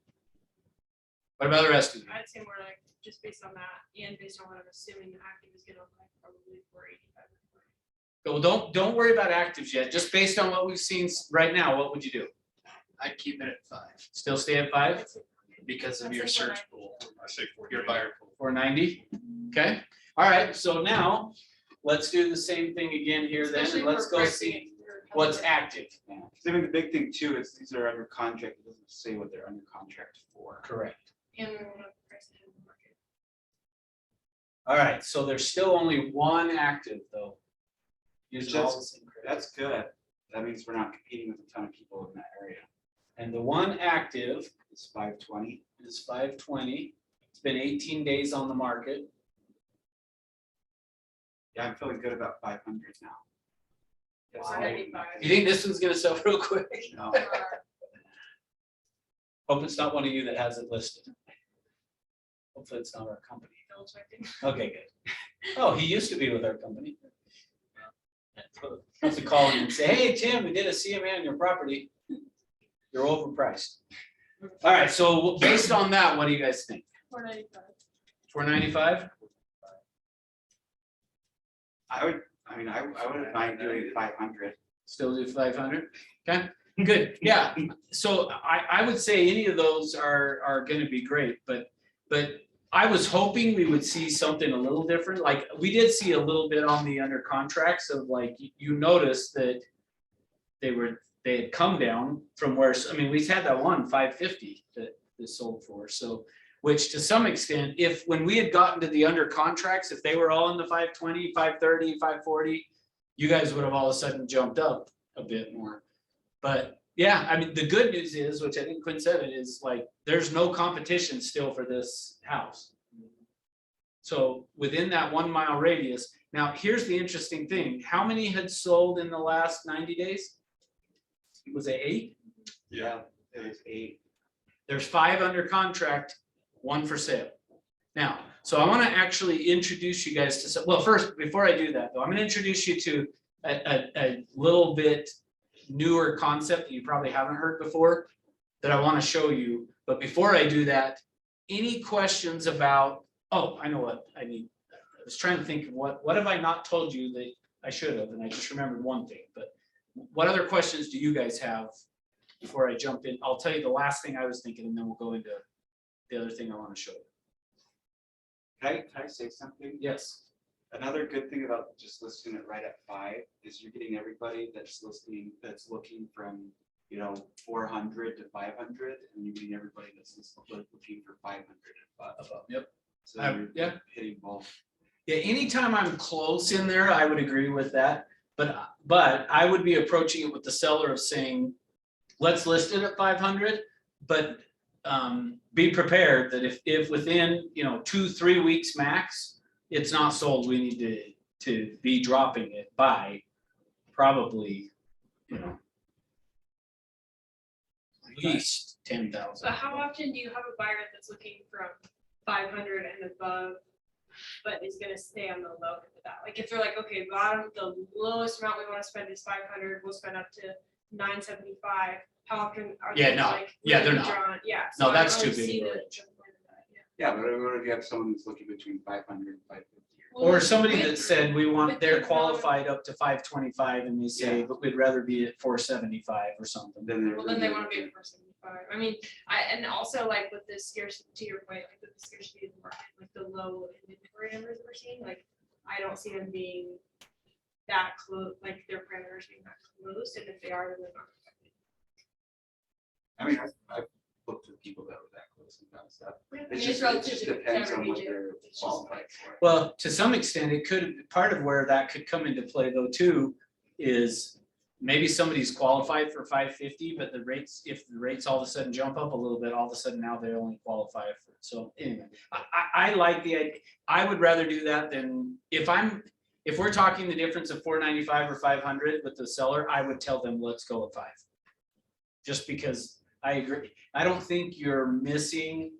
Speaker 1: What about the rest of you?
Speaker 4: I'd say more like, just based on that, and based on what I'm assuming the active is gonna look like, probably 485.
Speaker 1: Well, don't worry about actives yet, just based on what we've seen right now, what would you do?
Speaker 2: I'd keep it at 5
Speaker 1: Still stay at 5,
Speaker 2: because of
Speaker 4: I'd
Speaker 2: your
Speaker 4: say
Speaker 2: search
Speaker 4: 490.
Speaker 2: pool,
Speaker 5: I say
Speaker 2: your
Speaker 5: 490.
Speaker 2: buyer pool.
Speaker 1: 490, okay? All right, so now, let's do the same thing again here then,
Speaker 4: Especially
Speaker 1: and let's
Speaker 4: for
Speaker 1: go
Speaker 4: pricing
Speaker 1: see
Speaker 4: or
Speaker 1: what's
Speaker 4: however.
Speaker 1: active.
Speaker 8: Yeah, 'cause I mean, the big thing too is these are under contract, it doesn't say what they're under contract for.
Speaker 1: Correct.
Speaker 4: And we wanna price it in the market.
Speaker 1: All right, so there's still only one active though. Using all the same criteria.
Speaker 8: That's good. That means we're not competing with a ton of people in that area.
Speaker 1: And the one active
Speaker 8: It's 520.
Speaker 1: is 520. It's been 18 days on the market.
Speaker 8: Yeah, I'm feeling good about 500 now. Yes, I-
Speaker 4: 495.
Speaker 1: You think this one's gonna sell real quick?
Speaker 8: No,
Speaker 1: Hope it's not one of you that has it listed. Hopefully it's not our company.
Speaker 4: Double checking.
Speaker 1: Okay, good. Oh, he used to be with our company. Have to call him and say, hey, Tim, we did a CMA on your property. You're overpriced. All right, so based on that, what do you guys think?
Speaker 4: 495.
Speaker 1: 495?
Speaker 8: I wouldn't mind doing 500.
Speaker 1: Still do 500? Okay, good, yeah. So I would say any of those are gonna be great, but I was hoping we would see something a little different. Like, we did see a little bit on the under contracts of like, you noticed that they had come down from where, I mean, we had that one 550 that this sold for, so. Which to some extent, when we had gotten to the under contracts, if they were all in the 520, 530, 540, you guys would have all of a sudden jumped up a bit more. But yeah, I mean, the good news is, which I think Quinn said it, is like, there's no competition still for this house. So within that 1 mile radius, now here's the interesting thing, how many had sold in the last 90 days? Was it 8?
Speaker 8: Yeah, it was 8.
Speaker 1: There's 5 under contract, 1 for sale. Now, so I want to actually introduce you guys to, well, first, before I do that though, I'm going to introduce you to a little bit newer concept that you probably haven't heard before that I want to show you. But before I do that, any questions about, oh, I know what I need. I was trying to think of what have I not told you that I should have, and I just remembered one thing, but what other questions do you guys have before I jump in? I'll tell you the last thing I was thinking, and then we'll go into the other thing I want to show you.
Speaker 8: Can I say something?
Speaker 1: Yes.
Speaker 8: Another good thing about just listing it right at 5 is you're getting everybody that's looking from, 400 to 500, and you're getting everybody that's looking for 500 and above.
Speaker 1: Yep.
Speaker 8: So you're
Speaker 1: yeah.
Speaker 8: hitting both.
Speaker 1: Yeah, anytime I'm close in there, I would agree with that. But I would be approaching it with the seller of saying, let's list it at 500, but be prepared that if within 2-3 weeks max, it's not sold, we need to be dropping it by probably at least 10,000.
Speaker 4: So how often do you have a buyer that's looking from 500 and above, but is gonna stay on the low end of that? Like if they're like, okay, the lowest amount we wanna spend is 500, we'll spend up to 975. How often are
Speaker 1: Yeah,
Speaker 4: they
Speaker 1: no.
Speaker 4: like?
Speaker 1: Yeah, they're
Speaker 4: really
Speaker 1: not.
Speaker 4: drawn? Yeah.
Speaker 1: No,
Speaker 4: so I
Speaker 1: that's
Speaker 4: don't
Speaker 1: too
Speaker 4: see
Speaker 1: big of a
Speaker 4: the-
Speaker 1: range.
Speaker 4: the point of that, yeah.
Speaker 8: Yeah, but what if you have someone who's looking between 500 and 550?
Speaker 1: Or somebody that
Speaker 4: With-
Speaker 1: said we want,
Speaker 4: with
Speaker 1: they're
Speaker 4: the
Speaker 1: qualified up to 525 and they say,
Speaker 8: Yeah.
Speaker 1: but we'd rather be at 475 or something.
Speaker 8: Then they're.
Speaker 4: Well, then they wanna be at 475. I mean, and also like with the scarcity, to your point, like with the scarcity of the market, like the low inventory numbers that we're seeing, like, I don't see them being that close, like their parameters being that close, and if they are, then they're not.
Speaker 8: I mean, I've looked at people that were that close and found stuff.
Speaker 4: I mean,
Speaker 8: It
Speaker 4: it's
Speaker 8: just
Speaker 4: relative to
Speaker 8: depends
Speaker 4: every
Speaker 8: on what
Speaker 4: agent.
Speaker 8: they're
Speaker 4: It's just
Speaker 8: qualified
Speaker 4: like-
Speaker 8: for.
Speaker 1: Well, to some extent, it could, part of where that could come into play though too, is maybe somebody's qualified for 550, but the rates, if the rates all of a sudden jump up a little bit, all of a sudden now they only qualify for it. So anyway, I like the idea. I would rather do that than, if we're talking the difference of 495 or 500 with the seller, I would tell them, let's go at 5. Just because I agree. I don't think you're missing,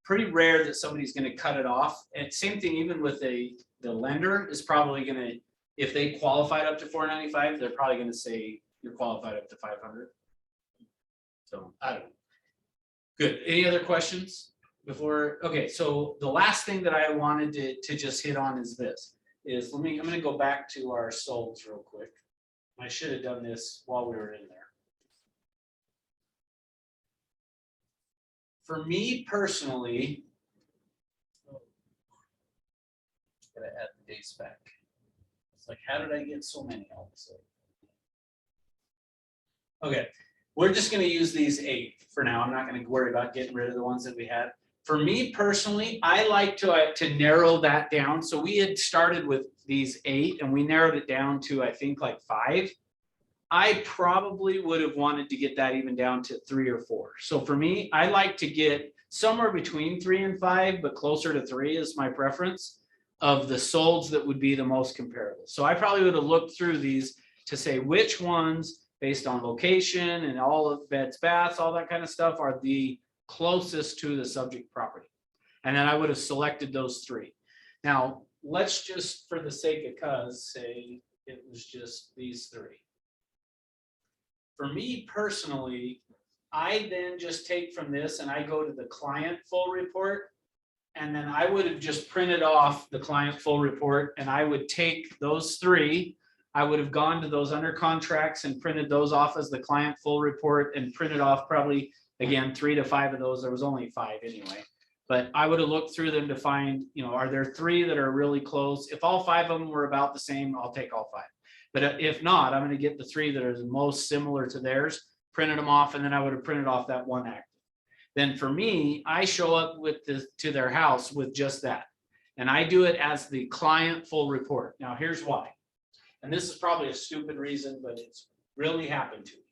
Speaker 1: pretty rare that somebody's gonna cut it off. And same thing even with the lender is probably gonna, if they qualified up to 495, they're probably gonna say you're qualified up to 500. So I don't know. Good. Any other questions before? Okay, so the last thing that I wanted to just hit on is this, is I'm gonna go back to our solds real quick. I should have done this while we were in there. For me personally, gotta add the days back. It's like, how did I get so many all of a sudden? Okay, we're just gonna use these 8 for now. I'm not gonna worry about getting rid of the ones that we had. For me personally, I like to narrow that down. So we had started with these 8 and we narrowed it down to, I think, like 5. I probably would have wanted to get that even down to 3 or 4. So for me, I like to get somewhere between 3 and 5, but closer to 3 is my preference of the solds that would be the most comparable. So I probably would have looked through these to say which ones, based on location and all of beds, baths, all that kind of stuff, are the closest to the subject property. And then I would have selected those 3. Now, let's just, for the sake of cuz, say it was just these 3. For me personally, I then just take from this and I go to the client full report. And then I would have just printed off the client full report and I would take those 3. I would have gone to those under contracts and printed those off as the client full report and printed off probably, again, 3 to 5 of those. There was only 5 anyway. But I would have looked through them to find, are there 3 that are really close? If all 5 of them were about the same, I'll take all 5. But if not, I'm going to get the 3 that are the most similar to theirs, printed them off, and then I would have printed off that one active. Then for me, I show up with to their house with just that. And I do it as the client full report. Now, here's why. And this is probably a stupid reason, but it's really happened to me.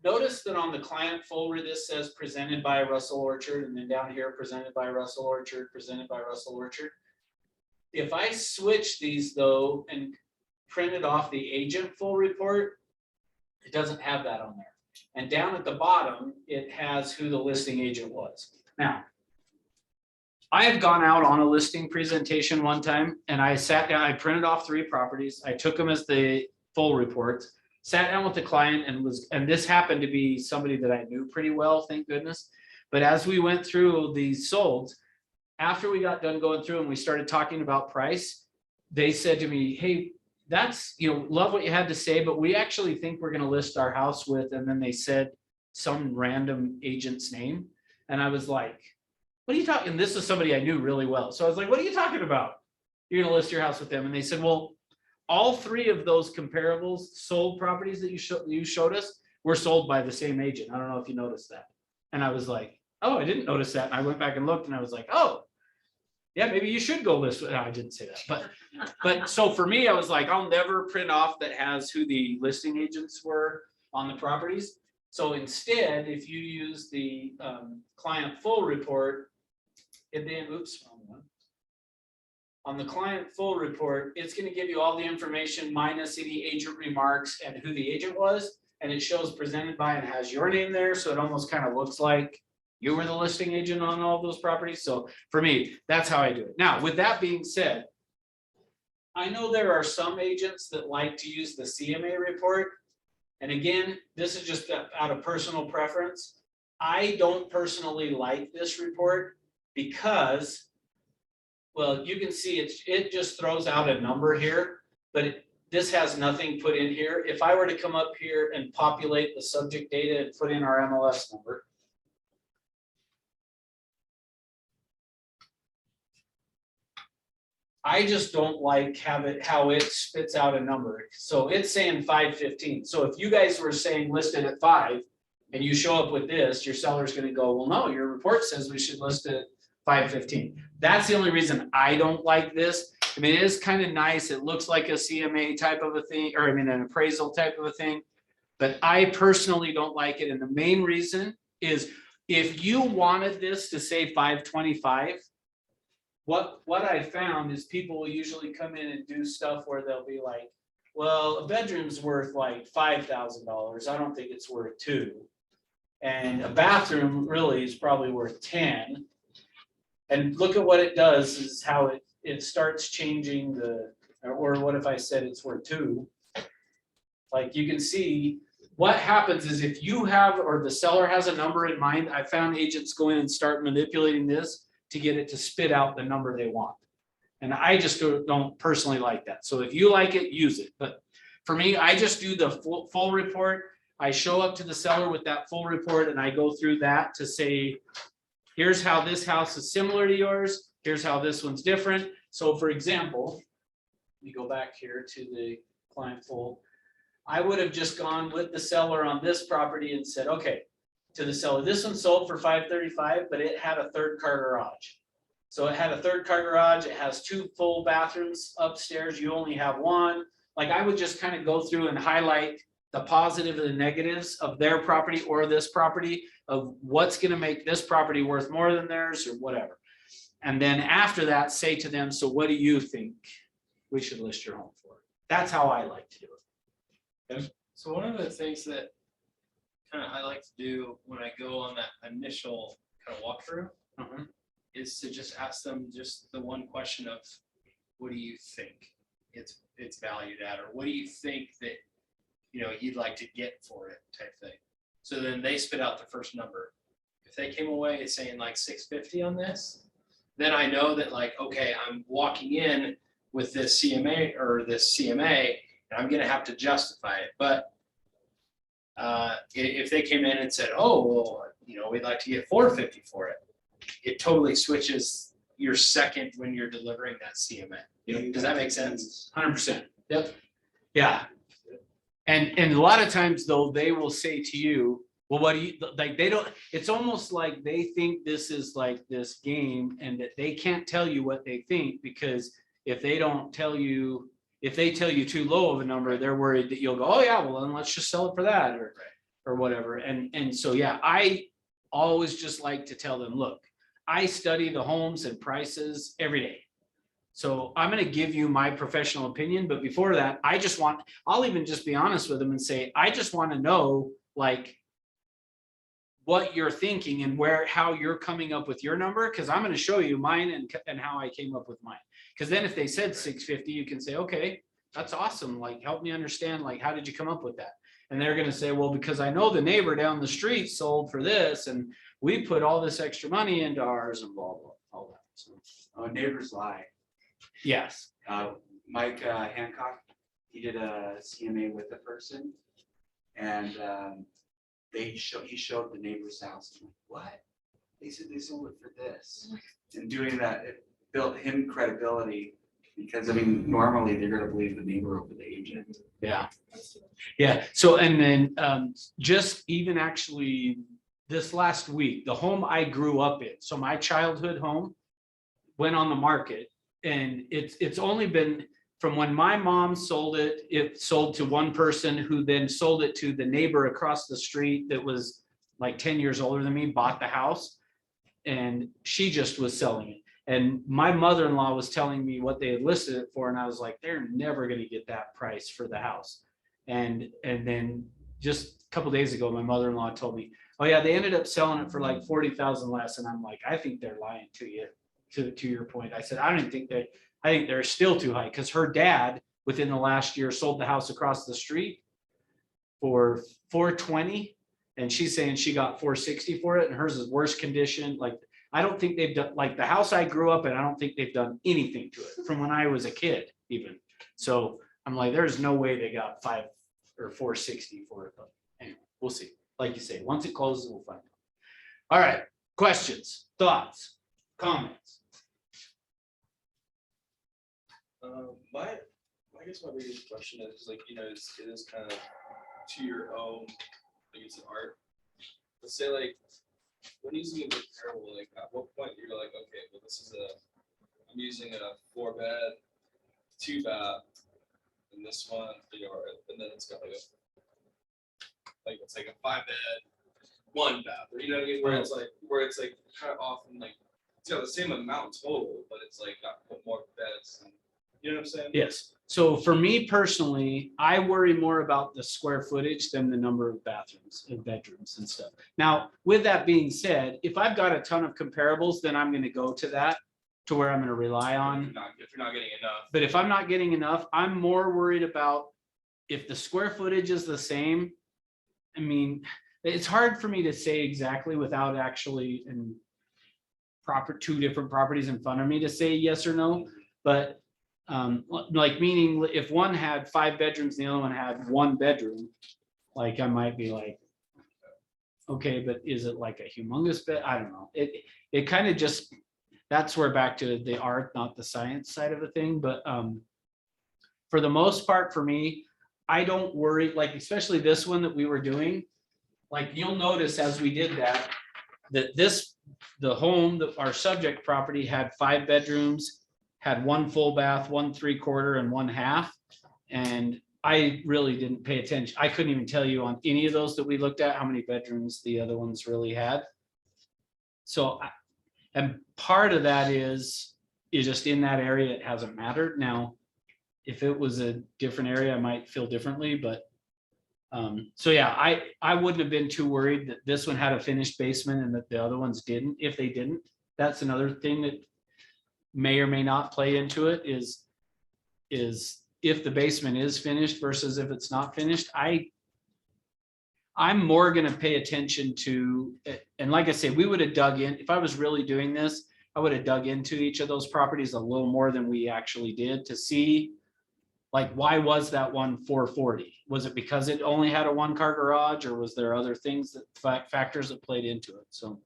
Speaker 1: Notice that on the client full, this says presented by Russell Orchard, and then down here, presented by Russell Orchard, presented by Russell Orchard. If I switch these though and printed off the agent full report, it doesn't have that on there. And down at the bottom, it has who the listing agent was. Now, I have gone out on a listing presentation one time and I sat down, I printed off 3 properties. I took them as the full reports, sat down with the client and this happened to be somebody that I knew pretty well, thank goodness. But as we went through these solds, after we got done going through and we started talking about price, they said to me, hey, that's, love what you had to say, but we actually think we're going to list our house with, and then they said some random agent's name. And I was like, what are you talking? And this is somebody I knew really well. So I was like, what are you talking about? You're going to list your house with them. And they said, well, all 3 of those comparables sold properties that you showed us were sold by the same agent. I don't know if you noticed that. And I was like, oh, I didn't notice that. And I went back and looked and I was like, oh, yeah, maybe you should go list. No, I didn't say that, but so for me, I was like, I'll never print off that has who the listing agents were on the properties. So instead, if you use the client full report, and then, oops, wrong one. On the client full report, it's going to give you all the information minus any agent remarks and who the agent was, and it shows presented by and has your name there, so it almost kind of looks like you were the listing agent on all those properties. So for me, that's how I do it. Now, with that being said, I know there are some agents that like to use the CMA report. And again, this is just out of personal preference. I don't personally like this report because Well, you can see it just throws out a number here, but this has nothing put in here. If I were to come up here and populate the subject data and put in our MLS number. I just don't like how it spits out a number. So it's saying 515. So if you guys were saying listed at 5 and you show up with this, your seller's gonna go, well, no, your report says we should list it at 515. That's the only reason I don't like this. I mean, it is kind of nice. It looks like a CMA type of a thing, or I mean, an appraisal type of a thing. But I personally don't like it. And the main reason is if you wanted this to say 525, what I found is people will usually come in and do stuff where they'll be like, well, a bedroom's worth like $5,000. I don't think it's worth 2. And a bathroom really is probably worth 10. And look at what it does is how it starts changing or what if I said it's worth 2? Like you can see what happens is if you have, or the seller has a number in mind, I found agents go in and start manipulating this to get it to spit out the number they want. And I just don't personally like that. So if you like it, use it. But for me, I just do the full report. I show up to the seller with that full report and I go through that to say, here's how this house is similar to yours. Here's how this one's different. So for example, we go back here to the client full. I would have just gone with the seller on this property and said, okay, to the seller, this one sold for 535, but it had a 3rd-car garage. So it had a 3rd-car garage. It has 2 full bathrooms upstairs. You only have 1. Like I would just kind of go through and highlight the positive and the negatives of their property or this property, of what's going to make this property worth more than theirs or whatever. And then after that, say to them, so what do you think we should list your home for? That's how I like to do it.
Speaker 2: So one of the things that kind of I like to do when I go on that initial kind of walkthrough is to just ask them just the one question of, what do you think it's valued at, or what do you think that you'd like to get for it, type thing. So then they spit out the first number. If they came away saying like 650 on this, then I know that like, okay, I'm walking in with this CMA or this CMA, and I'm gonna have to justify it. But if they came in and said, oh, well, we'd like to get 450 for it, it totally switches your second when you're delivering that CMA. Does that make sense?
Speaker 1: 100%. Yep. Yeah. And a lot of times though, they will say to you, well, what do you like? They don't, it's almost like they think this is like this game and that they can't tell you what they think, because if they don't tell you, if they tell you too low of a number, they're worried that you'll go, oh yeah, well then let's just sell it for that or whatever. And so, yeah, I always just like to tell them, look, I study the homes and prices every day. So I'm going to give you my professional opinion. But before that, I'll even just be honest with them and say, I just want to know like what you're thinking and how you're coming up with your number. Cause I'm going to show you mine and how I came up with mine. Cause then if they said 650, you can say, okay, that's awesome. Like, help me understand, like, how did you come up with that? And they're going to say, well, because I know the neighbor down the street sold for this and we put all this extra money into ours and blah, blah, all that. So,
Speaker 8: Neighbors lie.
Speaker 1: yes.
Speaker 8: Mike Hancock, he did a CMA with a person, and he showed the neighbor's house. I'm like, what? They said they sold it for this. And doing that, it built him credibility, because I mean, normally they're going to believe the neighbor over the agent.
Speaker 1: Yeah. Yeah. So, and then just even actually this last week, the home I grew up in, so my childhood home went on the market, and it's only been from when my mom sold it, it sold to one person who then sold it to the neighbor across the street that was like 10 years older than me, bought the house, and she just was selling it. And my mother-in-law was telling me what they had listed it for, and I was like, they're never going to get that price for the house. And then just a couple of days ago, my mother-in-law told me, oh yeah, they ended up selling it for like 40,000 less. And I'm like, I think they're lying to you, to your point. I said, I don't think that, I think they're still too high, because her dad within the last year sold the house across the street for 420. And she's saying she got 460 for it, and hers is worse condition. Like I don't think they've done, like the house I grew up in, I don't think they've done anything to it from when I was a kid even. So I'm like, there's no way they got 5 or 460 for it, but anyway, we'll see. Like you say, once it closes, we'll find out. All right, questions, thoughts, comments?
Speaker 5: I guess my biggest question is like, you know, it is kind of to your own, like it's an art. Let's say like, when using a comparable, like at what point you're like, okay, well, I'm using a 4-bed, 2-bath, and this one, you know, and then it's got it's like a 5-bed, 1-bath, or you know what I mean, where it's like kind of often like, it's got the same amount total, but it's like got more beds, and, you know what I'm saying?
Speaker 1: Yes. So for me personally, I worry more about the square footage than the number of bathrooms and bedrooms and stuff. Now, with that being said, if I've got a ton of comparables, then I'm going to go to that, to where I'm going to rely on.
Speaker 5: If you're not getting enough.
Speaker 1: But if I'm not getting enough, I'm more worried about if the square footage is the same. I mean, it's hard for me to say exactly without actually in two different properties in front of me to say yes or no, but like meaning if one had 5 bedrooms and the other one had 1 bedroom, like I might be like, okay, but is it like a humongous bed? I don't know. It kind of just, that's where back to the art, not the science side of the thing. But for the most part, for me, I don't worry, like especially this one that we were doing, like you'll notice as we did that the home, that our subject property had 5 bedrooms, had 1 full bath, 1 3/4, and 1/2. And I really didn't pay attention. I couldn't even tell you on any of those that we looked at how many bedrooms the other ones really had. So, and part of that is just in that area, it hasn't mattered. Now, if it was a different area, I might feel differently, but so yeah, I wouldn't have been too worried that this one had a finished basement and that the other ones didn't. If they didn't, that's another thing that may or may not play into it is if the basement is finished versus if it's not finished. I'm more going to pay attention to, and like I say, we would have dug in, if I was really doing this, I would have dug into each of those properties a little more than we actually did to see, like, why was that one 440? Was it because it only had a 1-car garage, or was there other things that factors that played into it? So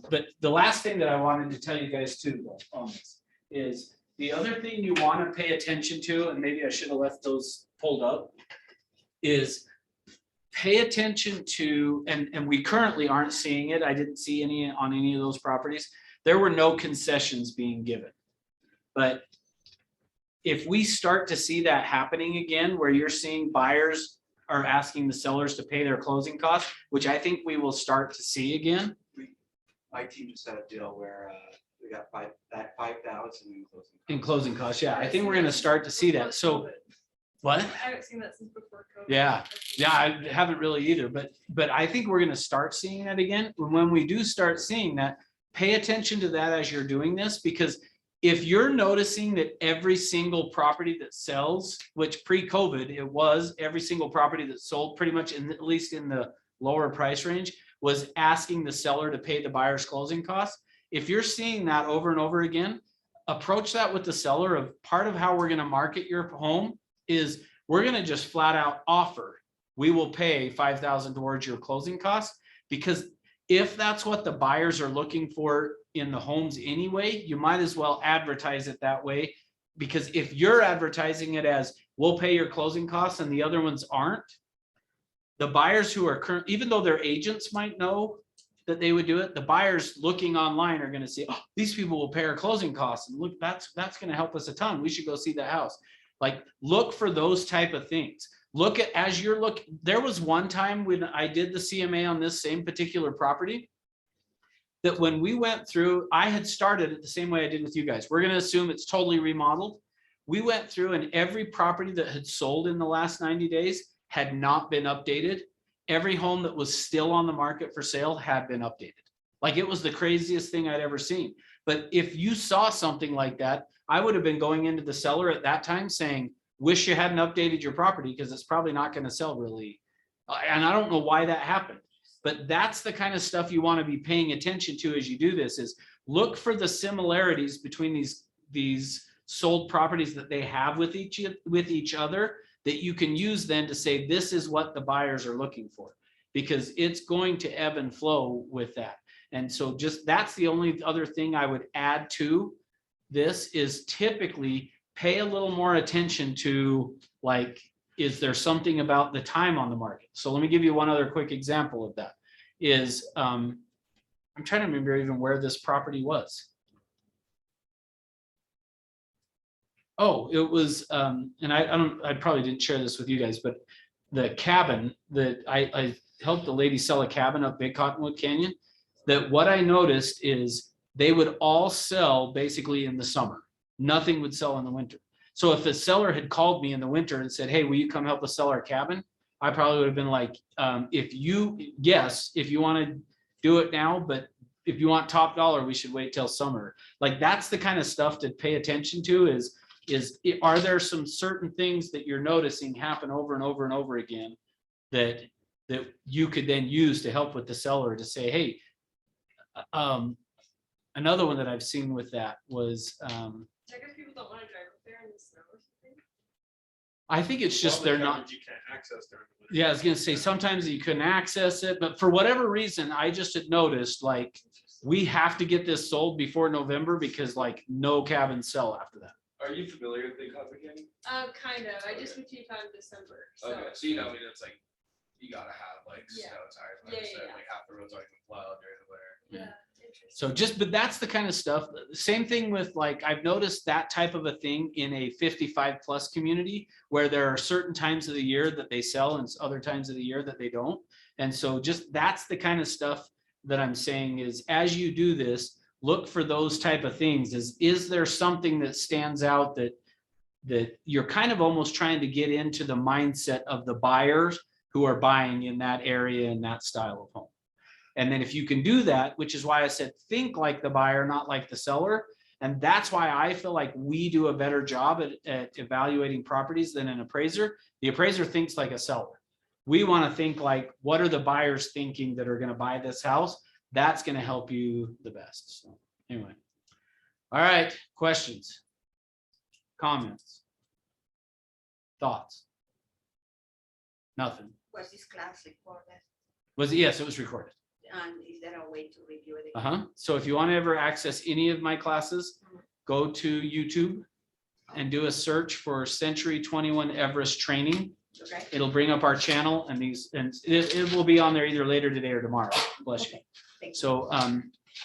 Speaker 1: but the last thing that I wanted to tell you guys too on this is the other thing you want to pay attention to, and maybe I should have left those pulled up, is pay attention to, and we currently aren't seeing it. I didn't see any on any of those properties. There were no concessions being given. But if we start to see that happening again, where you're seeing buyers are asking the sellers to pay their closing costs, which I think we will start to see again.
Speaker 8: My team just had a deal where we got 5,000 in closing.
Speaker 1: In closing costs, yeah, I think we're gonna start to see that. So, what?
Speaker 4: I haven't seen that since before COVID.
Speaker 1: Yeah, I haven't really either, but I think we're gonna start seeing that again. When we do start seeing that, pay attention to that as you're doing this, because if you're noticing that every single property that sells, which pre-COVID, it was every single property that sold pretty much at least in the lower price range, was asking the seller to pay the buyer's closing costs. If you're seeing that over and over again, approach that with the seller of part of how we're going to market your home is we're going to just flat out offer, we will pay $5,000 towards your closing costs, because if that's what the buyers are looking for in the homes anyway, you might as well advertise it that way. Because if you're advertising it as we'll pay your closing costs and the other ones aren't, the buyers who are current, even though their agents might know that they would do it, the buyers looking online are going to see, oh, these people will pay our closing costs, and look, that's going to help us a ton. We should go see that house. Like, look for those type of things. Look at, as you're looking, there was one time when I did the CMA on this same particular property, that when we went through, I had started it the same way I did with you guys. We're going to assume it's totally remodeled. We went through, and every property that had sold in the last 90 days had not been updated. Every home that was still on the market for sale had been updated. Like, it was the craziest thing I'd ever seen. But if you saw something like that, I would have been going into the seller at that time saying, wish you hadn't updated your property, because it's probably not going to sell really. And I don't know why that happened. But that's the kind of stuff you want to be paying attention to as you do this, is look for the similarities between these sold properties that they have with each other, that you can use then to say, this is what the buyers are looking for, because it's going to ebb and flow with that. And so just, that's the only other thing I would add to this, is typically pay a little more attention to, like, is there something about the time on the market? So let me give you one other quick example of that is, I'm trying to remember even where this property was. Oh, it was, and I probably didn't share this with you guys, but the cabin that I helped the lady sell a cabin up Big Cottonwood Canyon, that what I noticed is they would all sell basically in the summer. Nothing would sell in the winter. So if the seller had called me in the winter and said, hey, will you come help us sell our cabin? I probably would have been like, if you want to do it now, but if you want top dollar, we should wait till summer. Like, that's the kind of stuff to pay attention to, is are there some certain things that you're noticing happen over and over and over again that you could then use to help with the seller to say, hey, another one that I've seen with that was,
Speaker 4: Check if people don't want to drive up there in the snow or something.
Speaker 1: I think it's just they're not.
Speaker 5: You can't access during the winter.
Speaker 1: Yeah, I was gonna say, sometimes you couldn't access it, but for whatever reason, I just had noticed, like, we have to get this sold before November, because like no cabins sell after that.
Speaker 5: Are you familiar with Big Cottonwood Canyon?
Speaker 4: Kind of. I just went to Utah in December. So.
Speaker 5: Okay, so you know, I mean, it's like, you gotta have like
Speaker 4: Yeah.
Speaker 5: snow tires, like
Speaker 4: Yeah,
Speaker 5: I said,
Speaker 4: yeah.
Speaker 5: like half the roads aren't even plowed during the winter.
Speaker 4: Yeah.
Speaker 1: So but that's the kind of stuff, same thing with, like, I've noticed that type of a thing in a 55+ community, where there are certain times of the year that they sell and other times of the year that they don't. And so just, that's the kind of stuff that I'm saying is, as you do this, look for those type of things. Is there something that stands out that you're kind of almost trying to get into the mindset of the buyers who are buying in that area and that style of home? And then if you can do that, which is why I said, think like the buyer, not like the seller. And that's why I feel like we do a better job at evaluating properties than an appraiser. The appraiser thinks like a seller. We want to think like, what are the buyers thinking that are going to buy this house? That's going to help you the best. So anyway. All right. Questions? Comments? Thoughts? Nothing.
Speaker 3: Was this class recorded?
Speaker 1: Was it? Yes, it was recorded.
Speaker 3: And is there a way to review it?
Speaker 1: So if you want to ever access any of my classes, go to YouTube and do a search for Century 21 Everest Training.
Speaker 3: Okay.
Speaker 1: It'll bring up our channel, and it will be on there either later today or tomorrow. Bless you.
Speaker 3: Thank you.
Speaker 1: So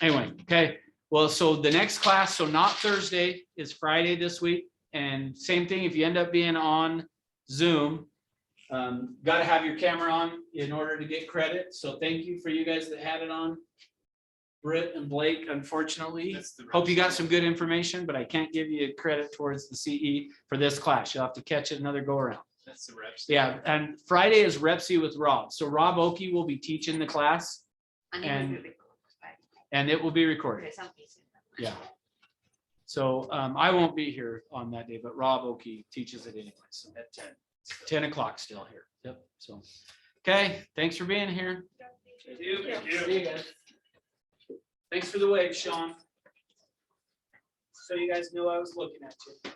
Speaker 1: anyway, okay. Well, so the next class, so not Thursday, is Friday this week. And same thing, if you end up being on Zoom, got to have your camera on in order to get credit. So thank you for you guys that had it on. Britt and Blake, unfortunately, hope you got some good information, but I can't give you credit towards the CE for this class. You'll have to catch it another go around.
Speaker 2: That's the reps.
Speaker 1: Yeah, and Friday is Repsy with Rob. So Rob Oakey will be teaching the class, and it will be recorded. Yeah. So I won't be here on that day, but Rob Oakey teaches it anyway. So
Speaker 2: At
Speaker 1: 10 o'clock still here. Yep. So, okay. Thanks for being here.
Speaker 2: Thank you.
Speaker 1: See you guys. Thanks for the wave, Sean. So you guys knew I was looking at you.